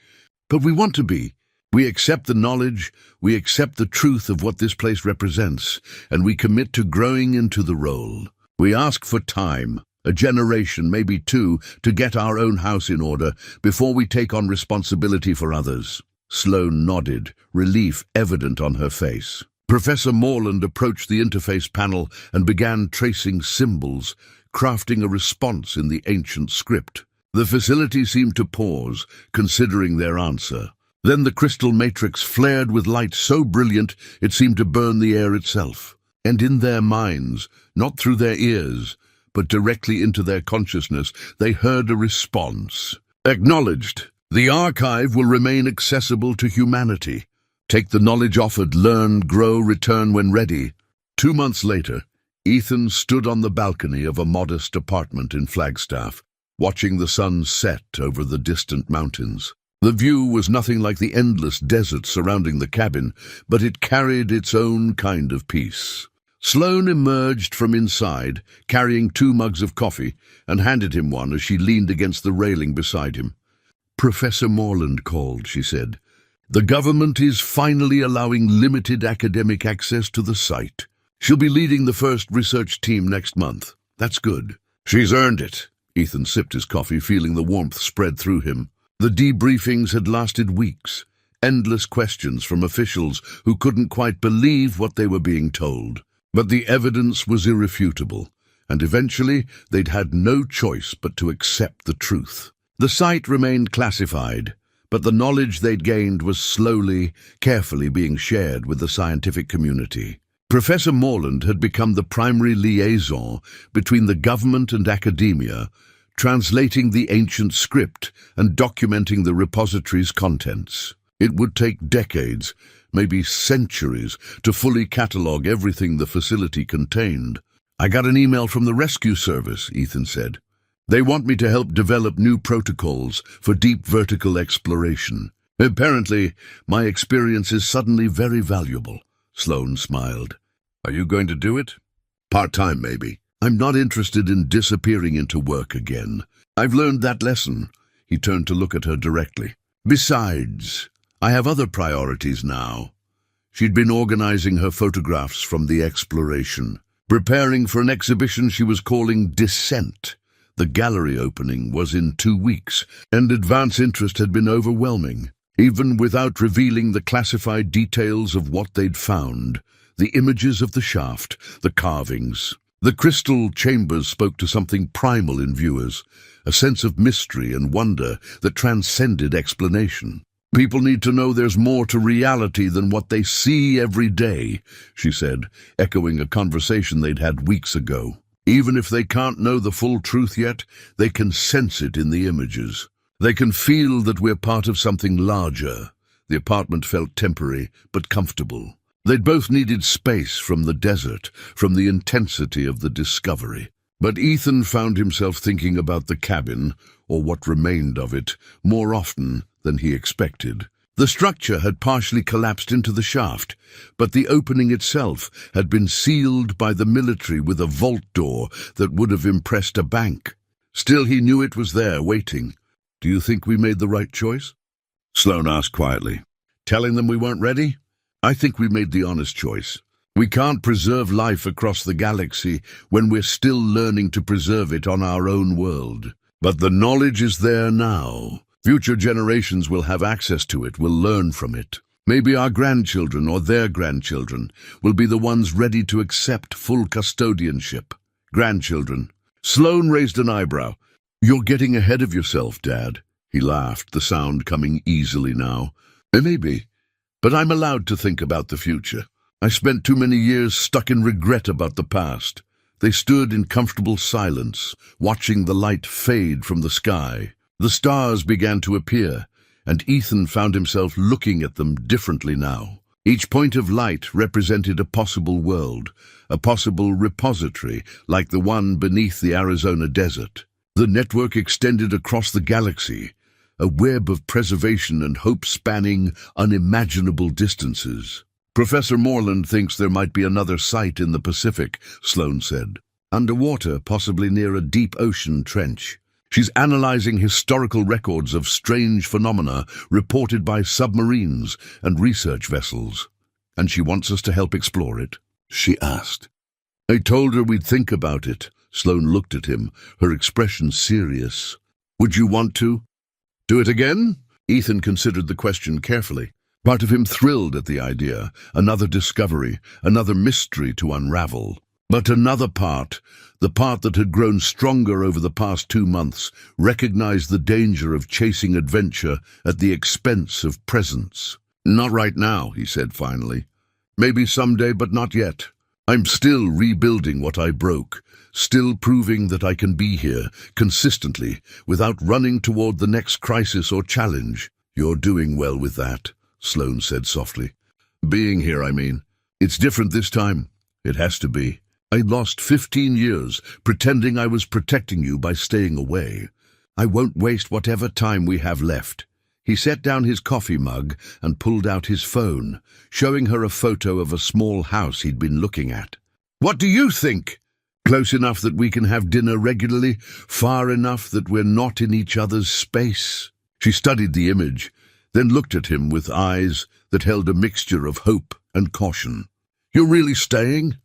"but we want to be. We accept the knowledge, we accept the truth of what this place represents, and we commit to growing into the role. We ask for time, a generation, maybe two, to get our own house in order before we take on responsibility for others." Sloane nodded, relief evident on her face. Professor Morland approached the interface panel and began tracing symbols, crafting a response in the ancient script. The facility seemed to pause, considering their answer. Then the crystal matrix flared with light so brilliant it seemed to burn the air itself. And in their minds, not through their ears, but directly into their consciousness, they heard a response. "Acknowledged. The archive will remain accessible to humanity. Take the knowledge offered, learn, grow, return when ready." 2 months later, Ethan stood on the balcony of a modest apartment in Flagstaff, watching the sun set over the distant mountains. The view was nothing like the endless desert surrounding the cabin, but it carried its own kind of peace. Sloane emerged from inside, carrying 2 mugs of coffee, and handed him one as she leaned against the railing beside him. "Professor Morland called," she said. "The government is finally allowing limited academic access to the site. She'll be leading the first research team next month. That's good." "She's earned it." Ethan sipped his coffee, feeling the warmth spread through him. The debriefings had lasted weeks, endless questions from officials who couldn't quite believe what they were being told. But the evidence was irrefutable, and eventually they'd had no choice but to accept the truth. The site remained classified, but the knowledge they'd gained was slowly, carefully being shared with the scientific community. Professor Morland had become the primary liaison between the government and academia, translating the ancient script and documenting the repository's contents. It would take decades, maybe centuries, to fully catalogue everything the facility contained. "I got an email from the rescue service," Ethan said. "They want me to help develop new protocols for deep vertical exploration. Apparently, my experience is suddenly very valuable." Sloane smiled. "Are you going to do it?" "Part-time, maybe. I'm not interested in disappearing into work again. I've learned that lesson." He turned to look at her directly. "Besides, I have other priorities now." She'd been organizing her photographs from the exploration, preparing for an exhibition she was calling Descent. The gallery opening was in 2 weeks, and advance interest had been overwhelming. Even without revealing the classified details of what they'd found, the images of the shaft, the carvings, the crystal chambers spoke to something primal in viewers, a sense of mystery and wonder that transcended explanation. "People need to know there's more to reality than what they see every day," she said, echoing a conversation they'd had weeks ago. "Even if they can't know the full truth yet, they can sense it in the images. They can feel that we're part of something larger." The apartment felt temporary but comfortable. They'd both needed space from the desert, from the intensity of the discovery. But Ethan found himself thinking about the cabin, or what remained of it, more often than he expected. The structure had partially collapsed into the shaft, but the opening itself had been sealed by the military with a vault door that would have impressed a bank. Still, he knew it was there, waiting. "Do you think we made the right choice?" Sloane asked quietly. "Telling them we weren't ready? I think we made the honest choice. We can't preserve life across the galaxy when we're still learning to preserve it on our own world. But the knowledge is there now. Future generations will have access to it, will learn from it. Maybe our grandchildren or their grandchildren will be the ones ready to accept full custodianship." "Grandchildren?" Sloane raised an eyebrow. "You're getting ahead of yourself, Dad." He laughed, the sound coming easily now. "Maybe, but I'm allowed to think about the future. I spent too many years stuck in regret about the past. They stood in comfortable silence, watching the light fade from the sky. The stars began to appear, and Ethan found himself looking at them differently now. Each point of light represented a possible world, a possible repository like the one beneath the Arizona desert. The network extended across the galaxy, a web of preservation and hope spanning unimaginable distances. Professor Morland thinks there might be another site in the Pacific, Sloane said. Underwater, possibly near a deep ocean trench. She's analyzing historical records of strange phenomena reported by submarines and research vessels. And she wants us to help explore it, she asked. I told her we'd think about it. Sloane looked at him, her expression serious. Would you want to? Do it again? Ethan considered the question carefully. Part of him thrilled at the idea, another discovery, another mystery to unravel. But another part, the part that had grown stronger over the past 2 months, recognized the danger of chasing adventure at the expense of presence. Not right now, he said finally. Maybe someday, but not yet. I'm still rebuilding what I broke, still proving that I can be here, consistently, without running toward the next crisis or challenge. You're doing well with that, Sloane said softly. Being here, I mean. It's different this time. It has to be. I lost 15 years pretending I was protecting you by staying away. I won't waste whatever time we have left. He set down his coffee mug and pulled out his phone, showing her a photo of a small house he'd been looking at. What do you think? Close enough that we can have dinner regularly, far enough that we're not in each other's space. She studied the image, then looked at him with eyes that held a mixture of hope and caution. You're really staying?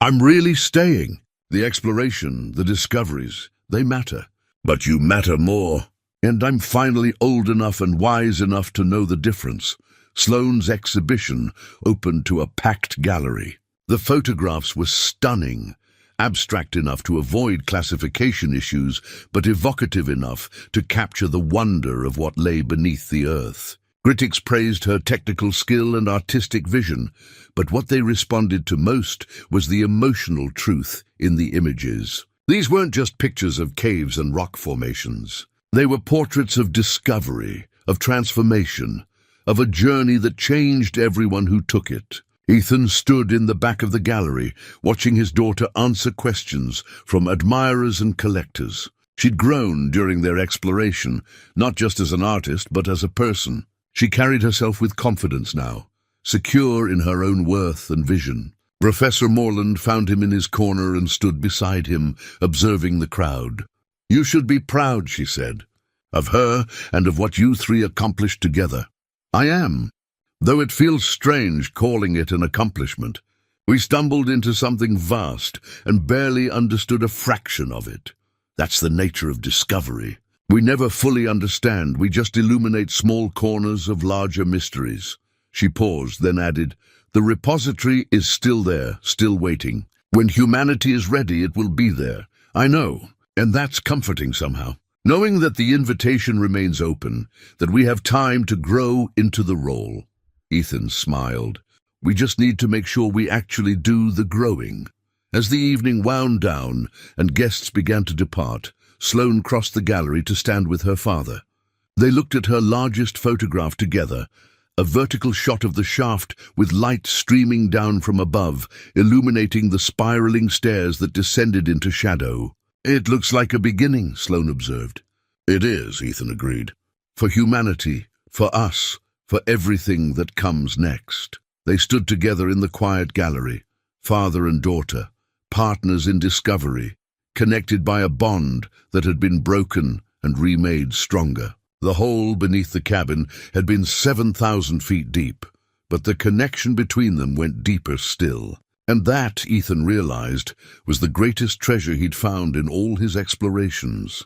I'm really staying. The exploration, the discoveries, they matter. But you matter more. And I'm finally old enough and wise enough to know the difference. Sloane's exhibition opened to a packed gallery. The photographs were stunning, abstract enough to avoid classification issues, but evocative enough to capture the wonder of what lay beneath the earth. Critics praised her technical skill and artistic vision, but what they responded to most was the emotional truth in the images. These weren't just pictures of caves and rock formations. They were portraits of discovery, of transformation, of a journey that changed everyone who took it. Ethan stood in the back of the gallery, watching his daughter answer questions from admirers and collectors. She'd grown during their exploration, not just as an artist, but as a person. She carried herself with confidence now, secure in her own worth and vision. Professor Morland found him in his corner and stood beside him, observing the crowd. You should be proud, she said, of her and of what you three accomplished together. I am, though it feels strange calling it an accomplishment. We stumbled into something vast and barely understood a fraction of it. That's the nature of discovery. We never fully understand, we just illuminate small corners of larger mysteries. She paused, then added, the repository is still there, still waiting. When humanity is ready, it will be there. I know, and that's comforting somehow. Knowing that the invitation remains open, that we have time to grow into the role. Ethan smiled. We just need to make sure we actually do the growing. As the evening wound down and guests began to depart, Sloane crossed the gallery to stand with her father. They looked at her largest photograph together, a vertical shot of the shaft with light streaming down from above, illuminating the spiraling stairs that descended into shadow. It looks like a beginning, Sloane observed. It is, Ethan agreed. For humanity, for us, for everything that comes next. They stood together in the quiet gallery, father and daughter, partners in discovery, connected by a bond that had been broken and remade stronger. The hole beneath the cabin had been 7,000 feet deep, but the connection between them went deeper still. And that, Ethan realized, was the greatest treasure he'd found in all his explorations.